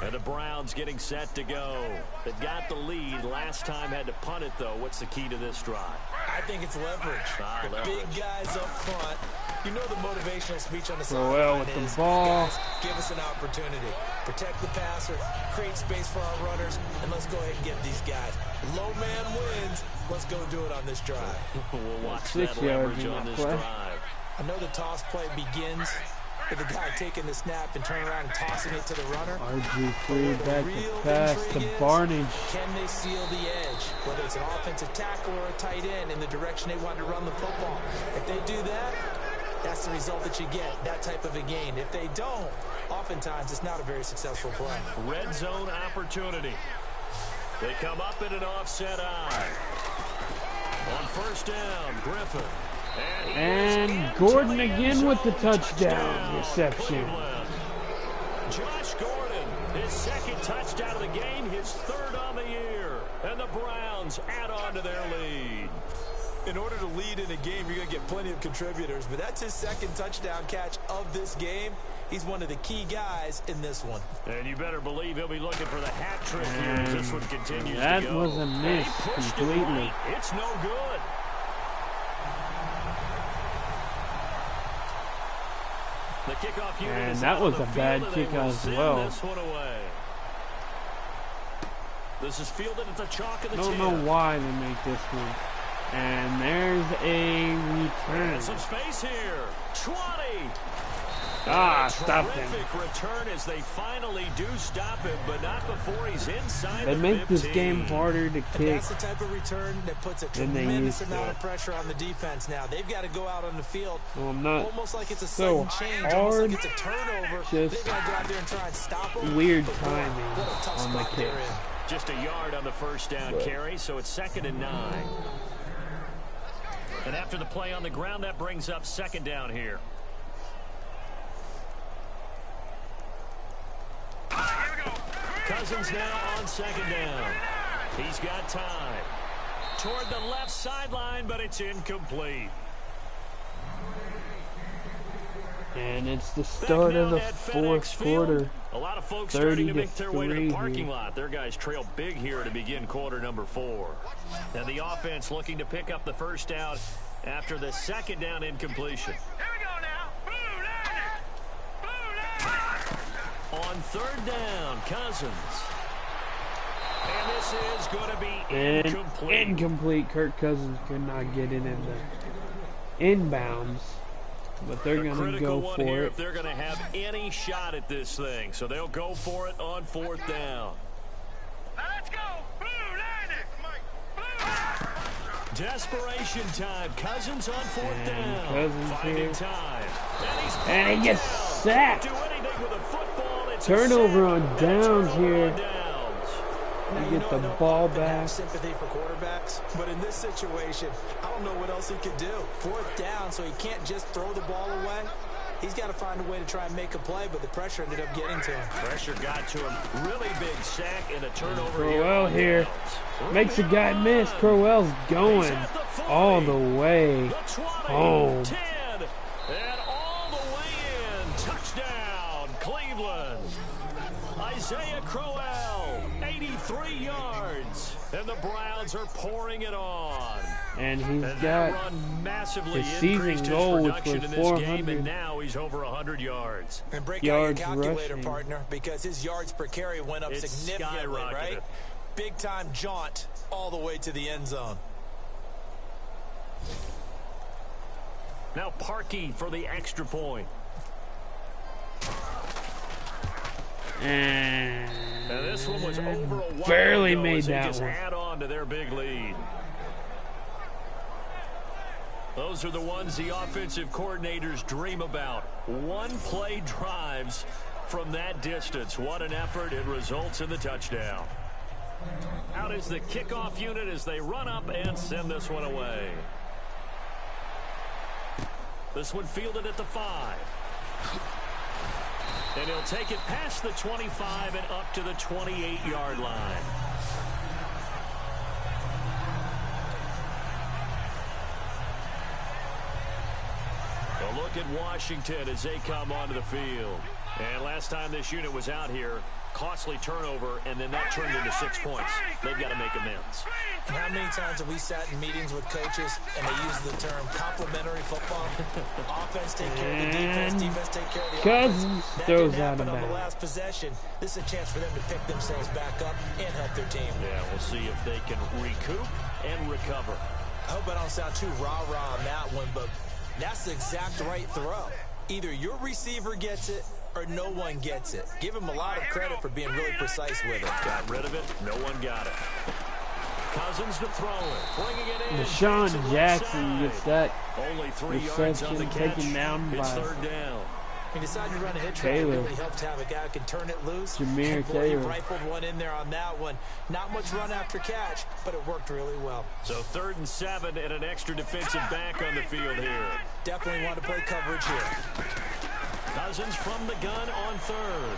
And the Browns getting set to go. They got the lead. Last time had to punt it, though. What's the key to this drive?
I think it's leverage.
Leverage.
Big guys up front. You know the motivational speech on the
Crowell
sideline
with
is,
the ball.
guys, give us an opportunity. Protect the passer, create space for our runners, and let's go ahead and get these guys. Low man wins. Let's go do it on this drive.
We'll watch
6
that
yards
leverage
in
on
that
this
play.
drive.
I know the toss play begins with the guy taking the snap and turning around and tossing it to the runner.
RG3 back to pass to Barnage.
Can they seal the edge? Whether it's an offensive tackle or a tight end in the direction they want to run the football. If they do that, that's the result that you get, that type of a gain. If they don't, oftentimes it's not a very successful play.
Red zone opportunity. They come up in an offset eye. On 1st down, Griffin.
And Gordon again with the touchdown reception.
Cleveland. Josh Gordon, his 2nd touchdown of the game, his 3rd on the year. And the Browns add on to their lead.
In order to lead in a game, you're going to get plenty of contributors, but that's his 2nd touchdown catch of this game. He's one of the key guys in this one.
And you better believe he'll be looking for the hat trick here as this one continues to go.
That was a miss completely.
Right. It's no good. The kickoff unit
And
is
that
out
was
on the
a bad
field,
kick
and they will
as
send
well.
This one away. This is fielded at the chalk of the
Don't
10.
know why they make this one. And there's a return.
And some space here. 20.
Stop him.
Terrific return as they finally do stop him, but not before he's inside
They
the
make
15.
this game harder to
And
kick.
that's the type of return that puts a
than they
tremendous
used
amount
to.
of pressure on the defense now. They've got to go out on the field
Well, I'm not
almost like it's a
so
sudden change, almost
hard.
like it's a turnover.
Just
They've got to go out there and try and stop them.
Weird
But boy,
timing
what a tough
on the
spot
kick.
they're in.
Just a yard on the 1st down carry, so it's 2nd and 9. And after the play on the ground, that brings up 2nd down here. Cousins now on second down. He's got time. Toward the left sideline, but it's incomplete.
And it's the start of the fourth quarter.
A lot of folks starting to make their way to the parking lot. Their guys trail big here to begin quarter number 4. And the offense looking to pick up the first down after the second down incompletion.
Here we go now. Blue line.
On third down, Cousins. And this is going to be incomplete.
Incomplete. Kirk Cousins could not get it in the inbounds. But they're going to go for it.
If they're going to have any shot at this thing. So they'll go for it on fourth down.
Now let's go. Blue line.
Desperation time. Cousins on fourth down.
Cousins
Finding
here.
time.
And he gets sacked.
Do anything with a football. It's
Turnover on downs here.
Now,
You get the ball back.
Sympathy for quarterbacks, but in this situation, I don't know what else he could do. Fourth down, so he can't just throw the ball away. He's got to find a way to try and make a play, but the pressure ended up getting to him.
Pressure got to him. Really big sack and a turnover.
Crowell here makes a guy miss. Crowell's going all the way home.
10, and all the way in. Touchdown, Cleveland. Isaiah Crowell, 83 yards. And the Browns are pouring it on.
And he's got his season goal, which was 400
and now he's over 100 yards.
And break
yards
out your calculator,
rushing.
Partner, because his yards per carry went up significantly, right? Big time jaunt all the way to the end zone.
Now Parkey for the extra point.
And
this one was over a while
barely
ago
made
as they
that
just
one.
add on to their big lead. Those are the ones the offensive coordinators dream about. One-play drives from that distance. What an effort. It results in the touchdown. Out is the kickoff unit as they run up and send this one away. This one fielded at the 5. And he'll take it past the 25 and up to the 28-yard line. A look at Washington as they come onto the field. And last time this unit was out here, costly turnover, and then that turned into 6 points. They've got to make amends.
And how many times have we sat in meetings with coaches and they use the term complementary football? Offense take care of the defense, defense take care of the
Cousins
offense. That
throws
didn't
out
happen
of
on the
bounds.
last possession. This is a chance for them to pick themselves back up and help their team.
Yeah, we'll see if they can recoup and recover.
I hope I don't sound too rah-rah on that one, but that's the exact right throw. Either your receiver gets it or no one gets it. Give him a lot of credit for being really precise with it.
Got rid of it. No one got it. Cousins to throw it. Bringing it in.
Deshaun Jackson gets that
Only 3 yards on the
reception
catch.
taken down
It's
by
third down.
He decided to run a hitch route. It
Taylor.
really helps to have a guy who can turn it loose.
Jameer
And boy, he
Taylor.
rifled one in there on that one. Not much run after catch, but it worked really well.
So 3rd and 7 and an extra defensive back on the field here.
Definitely want to play coverage here.
Cousins from the gun on 3rd.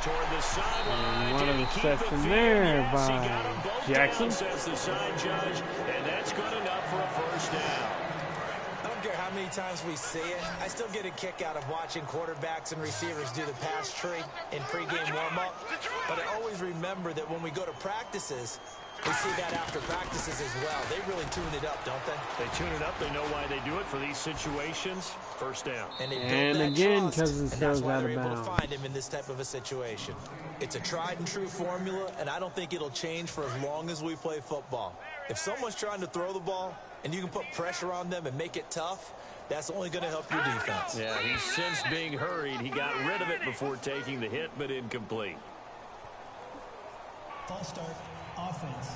Toward the sideline.
What a
Did he keep the
reception
field?
there
Yes, he
by
got them both
Jackson.
down, says the side judge, and that's good enough for a first down.
I don't care how many times we see it. I still get a kick out of watching quarterbacks and receivers do the pass tree in pregame warm-up. But I always remember that when we go to practices, we see that after practices as well. They really tune it up, don't they?
They tune it up. They know why they do it for these situations. First down.
And, they build
And
that
again,
trust,
Cousins
and that's
throws
why
out
they're
of
able to
bounds.
find him in this type of a situation. It's a tried and true formula, and I don't think it'll change for as long as we play football. If someone's trying to throw the ball and you can put pressure on them and make it tough, that's only going to help your defense.
Yeah, he's since being hurried. He got rid of it before taking the hit, but incomplete.
False start, offense.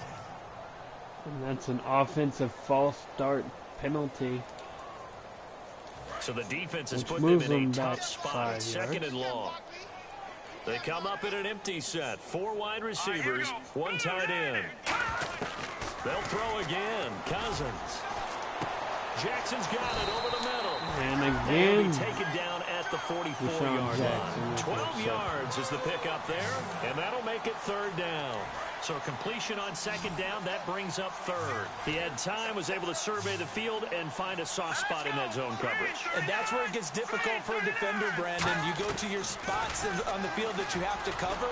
And that's an offensive false start penalty.
So the defense has
Which
put them
moves
in a
them
tough
back
spot.
5
Second
yards.
and long. They come up in an empty set. 4 wide receivers, 1 tight end. They'll throw again. Cousins. Jackson's got it over the middle.
And
And
again,
he'll be taken down at the 44-yard line. 12 yards is the pickup there, and that'll make it 3rd down. So completion on 2nd down, that brings up 3rd. He had time, was able to survey the field and find a soft spot in that zone coverage.
And that's where it gets difficult for a defender, Brandon. You go to your spots on the field that you have to cover.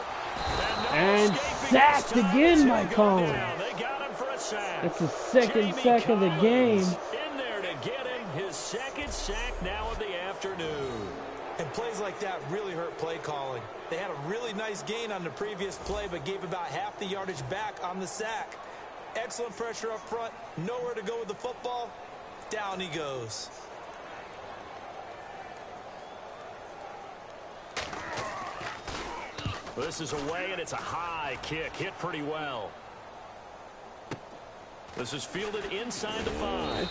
and sacked again by Collins.
They got him for a sack.
That's the second sack of the game.
In there to get him his 2nd sack now of the afternoon.
And plays like that really hurt play calling. They had a really nice gain on the previous play, but gave about half the yardage back on the sack. Excellent pressure up front. Nowhere to go with the football. Down he goes.
This is away, and it's a high kick. Hit pretty well. This is fielded inside the 5.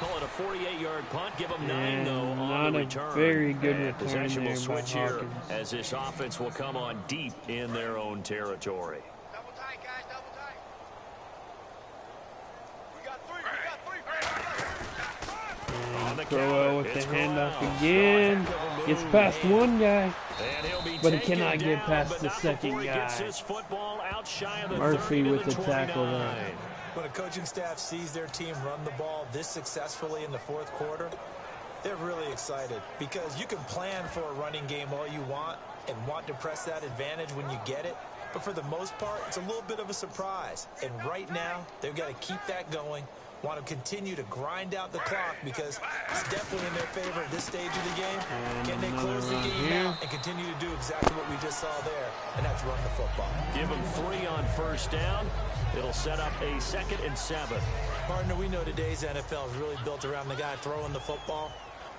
Call it a 48-yard punt. Give them 9, though, on the return.
Not a very good
and
return
possession will
there by
switch here
Hawkins.
as this offense will come on deep in their own territory.
Double tight, guys, double tight. We got 3.
On the
Crowell with
it's
the handoff
Crowell.
again.
Heck of a
Gets
move.
past one guy.
And he'll be
But he
taken
cannot get
down,
past
but
the
not
second
before he gets
guy.
his football out shy of the
Murphy
30
with
to
the tackle
29.
there.
When a coaching staff sees their team run the ball this successfully in the 4th quarter, they're really excited because you can plan for a running game all you want and want to press that advantage when you get it. But for the most part, it's a little bit of a surprise. And right now, they've got to keep that going, want to continue to grind out the clock because it's definitely in their favor at this stage of the game. Can they close the game out and continue to do exactly what we just saw there, and that's run the football.
Give them 3 on 1st down. It'll set up a 2nd and 7.
Partner, we know today's NFL is really built around the guy throwing the football.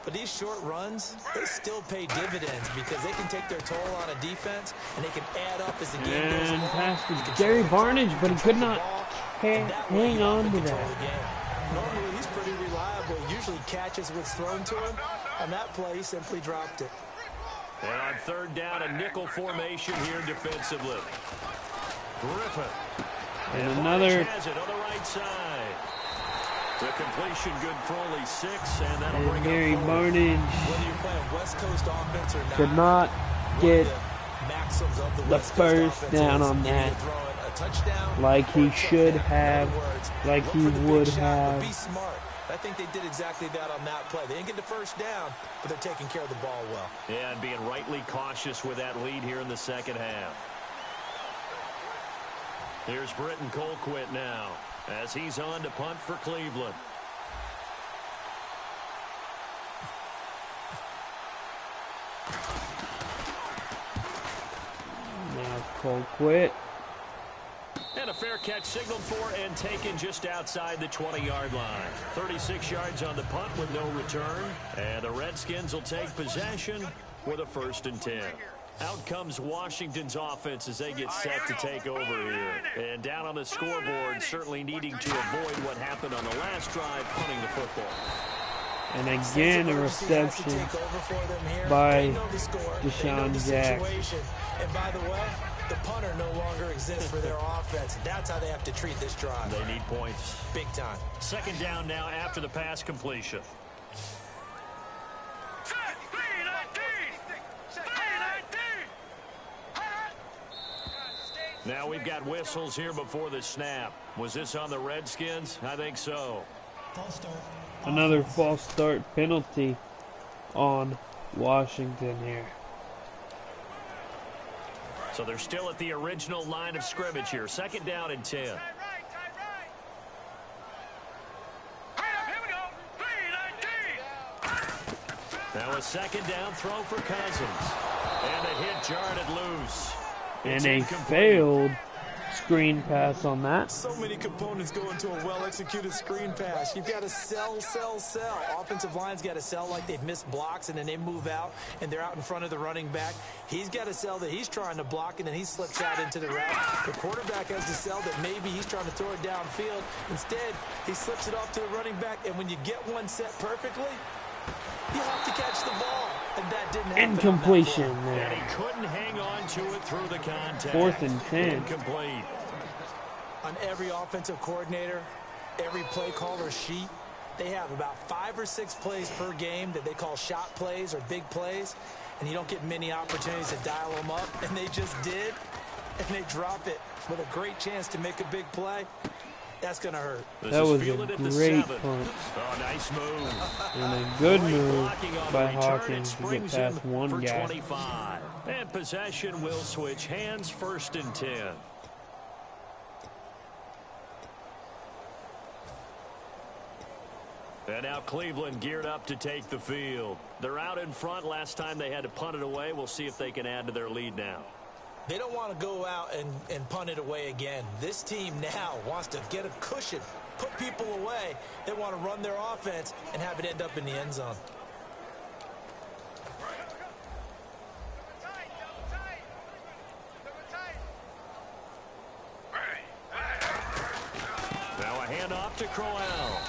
But these short runs, they still pay dividends because they can take their toll on a defense and they can add up as the game goes
And
along.
pass
You
to
can
Gary
control the
Barnage,
clock,
but he
control
could
the
not
ball, and that way
hang
you
on
can
to
control
that.
the game. Normally, he's pretty reliable. Usually catches what's thrown to him. On that play, he simply dropped it.
And on 3rd down, a nickel formation here defensively. Griffin.
And another.
Has it on the right side. The completion good for only 6, and that'll
And
bring
Gary
up 4.
Barnage
Whether you're playing West Coast offense or not,
could not
one
get
of the maxims of the
the
West Coast
first
offense
down
is
on
either
that
throwing a touchdown
like
or
he
a
should
touchdown.
have,
In other words,
like
look
he
for the big
would
shot,
have.
but be smart. I think they did exactly that on that play. They didn't get the first down, but they're taking care of the ball well.
Yeah, and being rightly cautious with that lead here in the 2nd half. Here's Britton Colquitt now as he's on to punt for Cleveland.
Now Colquitt.
And a fair catch signaled for and taken just outside the 20-yard line. 36 yards on the punt with no return. And the Redskins will take possession with a 1st and 10. Out comes Washington's offense as they get set to take over here. And down on the scoreboard, certainly needing to avoid what happened on the last drive, punting the football.
And again a reception by Deshaun Jackson.
And by the way, the punter no longer exists for their offense. That's how they have to treat this drive.
They need points.
Big time.
2nd down now after the pass completion. Now we've got whistles here before the snap. Was this on the Redskins? I think so.
False start.
Another false start penalty on Washington here.
So they're still at the original line of scrimmage here. 2nd down and 10. Now a 2nd down throw for Cousins. And the hit jarred it loose.
And a failed screen pass on that.
So many components go into a well-executed screen pass. You've got to sell, sell, sell. Offensive line's got to sell like they've missed blocks, and then they move out, and they're out in front of the running back. He's got to sell that he's trying to block, and then he slips out into the route. The quarterback has to sell that maybe he's trying to throw it downfield. Instead, he slips it off to the running back, and when you get one set perfectly, you have to catch the ball. And that didn't happen.
Incompletion
And
there.
he couldn't hang on to it through the contact.
4th and 10.
Incomplete.
On every offensive coordinator, every play caller sheet, they have about 5 or 6 plays per game that they call shot plays or big plays, and you don't get many opportunities to dial them up, and they just did, and they drop it with a great chance to make a big play. That's going to hurt.
That was a great punt.
Oh, nice move.
And a good move by Hawkins to get past one guy.
25. And possession will switch hands, 1st and 10. And now Cleveland geared up to take the field. They're out in front. Last time they had to punt it away. We'll see if they can add to their lead now.
They don't want to go out and punt it away again. This team now wants to get a cushion, put people away. They want to run their offense and have it end up in the end zone.
Now a handoff to Crowell.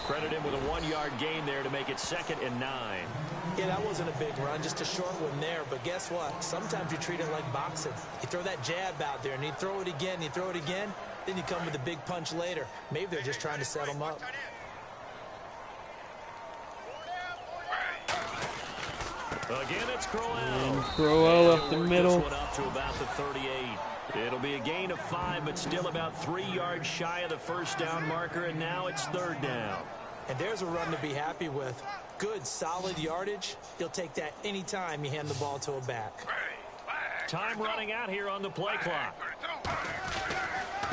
Credit him with a 1-yard gain there to make it 2nd and 9.
Yeah, that wasn't a big run, just a short one there. But guess what? Sometimes you treat it like boxing. You throw that jab out there, and you throw it again, you throw it again, then you come with a big punch later. Maybe they're just trying to set them up.
Again, it's Crowell.
And Crowell up the middle.
This one up to about the 38. It'll be a gain of 5, but still about 3 yards shy of the 1st down marker, and now it's 3rd down.
And there's a run to be happy with. Good, solid yardage. You'll take that any time you hand the ball to a back.
Time running out here on the play clock.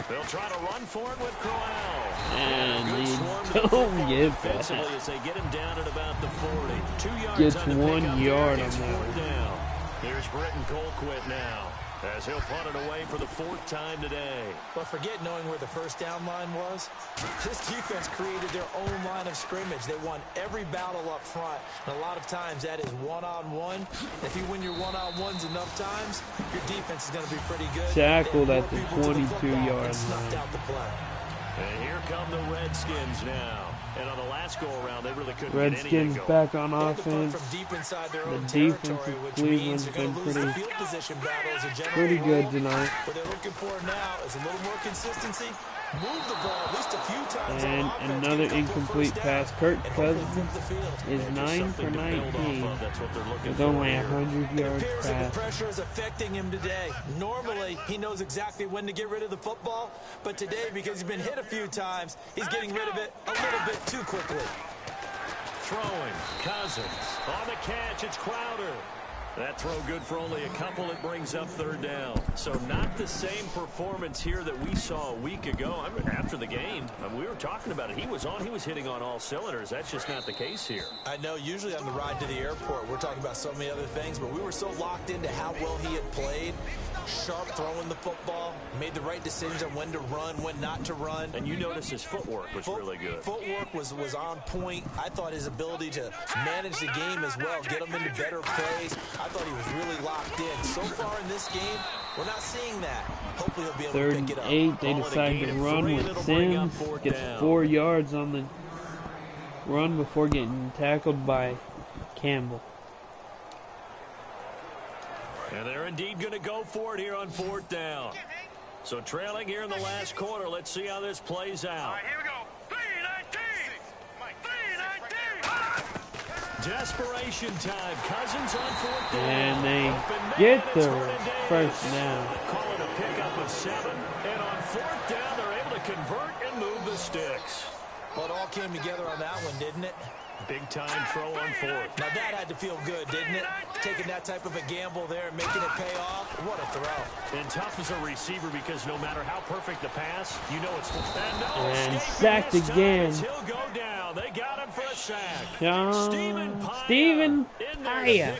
They'll try to run for it with Crowell.
And they don't get that.
Offensively as they get him down at about the 40. 2 yards
Gets
on the
1
pickup.
yard on
It's
that
4th down. Here's Britton Colquitt now, as he'll punt it away for the 4th time today.
But forget knowing where the 1st down line was. This defense created their own line of scrimmage. They won every battle up front. And a lot of times that is one-on-one. If you win your one-on-ones enough times, your defense is going to be pretty good.
Tackled at the 22-yard
line.
line.
Out the play.
And here come the Redskins now. And on the last go-around, they really couldn't
Redskins
get anything
back on
From
offense.
deep inside their
The
own
defense
territory,
of
which
Cleveland's
means they're
been
going to lose the
pretty
field position battle as a general
pretty good
rule.
tonight.
What they're looking for now is a little more consistency. Move the ball at least a few times
And
on offense,
another
get a couple
incomplete
first
pass.
down,
Kirk
and hopefully
Cousins
flip the field.
is 9 for 19
That's what they're looking
with
for
only
here.
100
It
yards
appears that the
pass.
pressure is affecting him today. Normally, he knows exactly when to get rid of the football, but today, because he's been hit a few times, he's getting rid of it a little bit too quickly.
Throwing, Cousins. On the catch, it's Crowder. That throw good for only a couple. It brings up 3rd down. So not the same performance here that we saw a week ago. I mean, after the game, we were talking about it. He was hitting on all cylinders. That's just not the case here.
I know usually on the ride to the airport, we're talking about so many other things, but we were so locked into how well he had played. Sharp throwing the football, made the right decisions on when to run, when not to run.
And you notice his footwork was really good.
Footwork was on point. I thought his ability to manage the game as well, get him into better plays. I thought he was really locked in. So far in this game, we're not seeing that. Hopefully he'll be able to pick it up.
3rd and 8, they decide to run with Sims. Gets 4 yards on the run before getting tackled by Campbell.
And they're indeed going to go for it here on 4th down. So trailing here in the last quarter. Let's see how this plays out.
All right, here we go. 3-19.
Desperation time. Cousins on 4th down.
And they
Open
get
man,
the
it's
1st down.
Call it a pickup of 7. And on 4th down, they're able to convert and move the sticks.
Well, it all came together on that one, didn't it?
Big time throw on 4th.
Now that had to feel good, didn't it? Taking that type of a gamble there and making it pay off. What a throw.
And tough as a receiver because no matter how perfect the pass, you know it's...
And sacked again.
He'll go down. They got him for a sack.
Stephen Paya.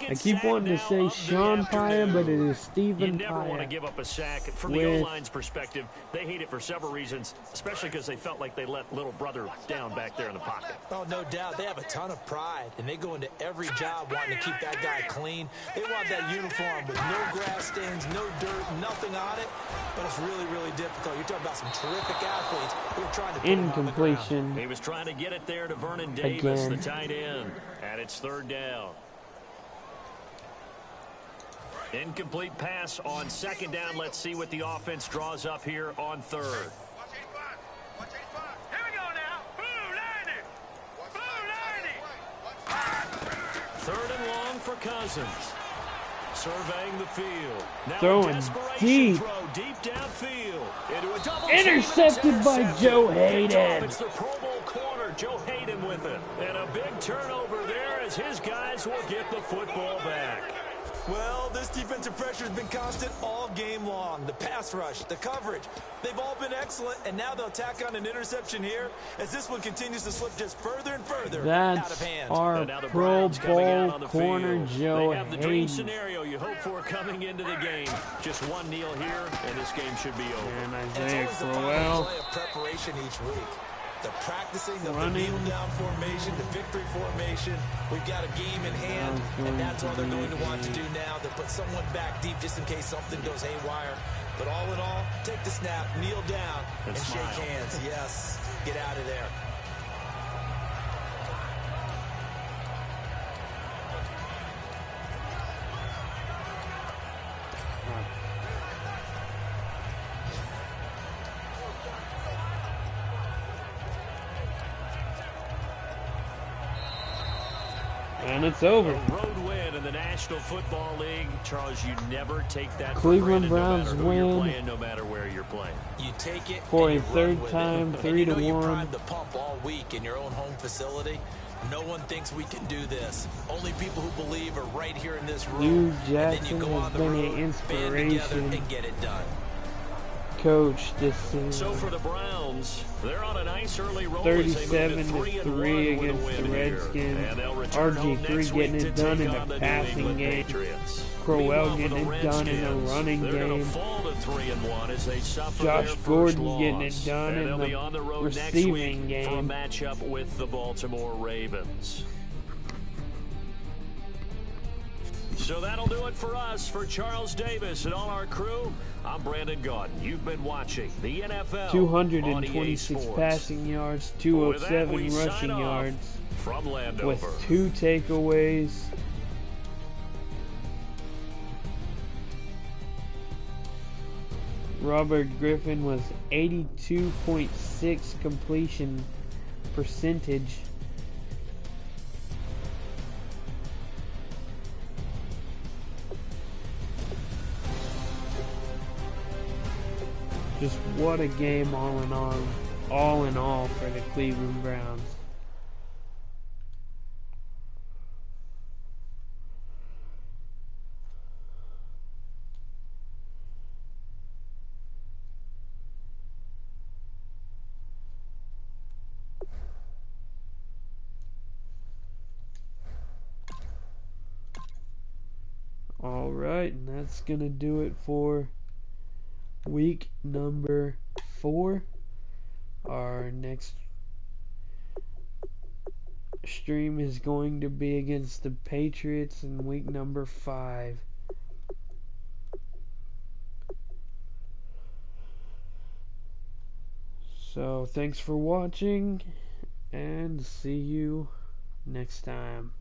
I keep wanting to say Sean Paya, but it is Stephen
You never want to
Paya.
give up a sack. From the O-line's perspective, they hate it for several reasons, especially because they felt like they let little brother down back there in the pocket.
Oh, no doubt. They have a ton of pride, and they go into every job wanting to keep that guy clean. They want that uniform with no grass stains, no dirt, nothing on it, but it's really, really difficult. You're talking about some terrific athletes who are trying to put him on the ground.
Incompletion.
He was trying to get it there to Vernon Davis, the tight end, and it's 3rd down. Incomplete pass on 2nd down. Let's see what the offense draws up here on 3rd.
Here we go now. Blue line
for Cousins. Surveying the field. Now
throwing deep.
Throw deep downfield. Into a double
Intercepted by Joe Hayden.
It's the Pro Bowl corner, Joe Hayden with it. And a big turnover there as his guys will get the football back.
Well, this defensive pressure has been constant all game long. The pass rush, the coverage, they've all been excellent, and now they'll tack on an interception here as this one continues to slip just further and further out of hand.
That's our Pro Bowl corner, Joe
They have the
Hayden.
dream scenario you hope for coming into the game. Just one kneel here, and this game should be over.
And
And
Isaiah
it's always the final
Crowell
play of preparation each week. The practicing of
running.
the kneel-down formation, the victory formation. We've got a game in hand, and that's all they're going to want to do now. They'll put someone back deep just in case something goes haywire. But all in all, take the snap, kneel down, and
smile.
shake hands. Yes, get out of there.
And it's over.
Road win in the National Football League. Charles, you never take that
Cleveland
for granted,
Browns
no matter who you're
win.
playing, no matter where you're playing.
You take it
For
and
a
you run
third
with
time,
it.
3-1.
And you know you primed the pump all week in your own home facility. No one thinks we can do this. Only people who believe are right here in this room.
Hugh
And then
Jackson
you go
has
on the
been
road,
an
band together,
inspiration
and get it done.
coach this season.
So for the Browns, they're on a nice early roll as they move to
37-3
3-1 with a
against
win
the
here.
Redskins.
And they'll return home
RG3
next
getting
week
it
to
done
take
in
on
the
New
passing
England
game.
Patriots.
Crowell
Meanwhile, for
getting
the
it done in the
Redskins,
running
they're going
game.
to fall to 3-1 as they suffer
Josh
their first
Gordon
loss.
getting it done
And
in
they'll
the
be on the road next
receiving
week
game.
for a matchup with the Baltimore Ravens. So that'll do it for us. For Charles Davis and all our crew, I'm Brandon Gaudin. You've been watching the NFL
226
on EA
passing yards,
With that,
207
we sign
rushing
off
yards,
from Landover.
with 2 takeaways. Robert Griffin was 82.6 completion percentage. Just what a game all in all for the Cleveland Browns. Alright, and that's gonna do it for week number 4. Our next stream is going to be against the Patriots in week number 5. So thanks for watching, and see you next time.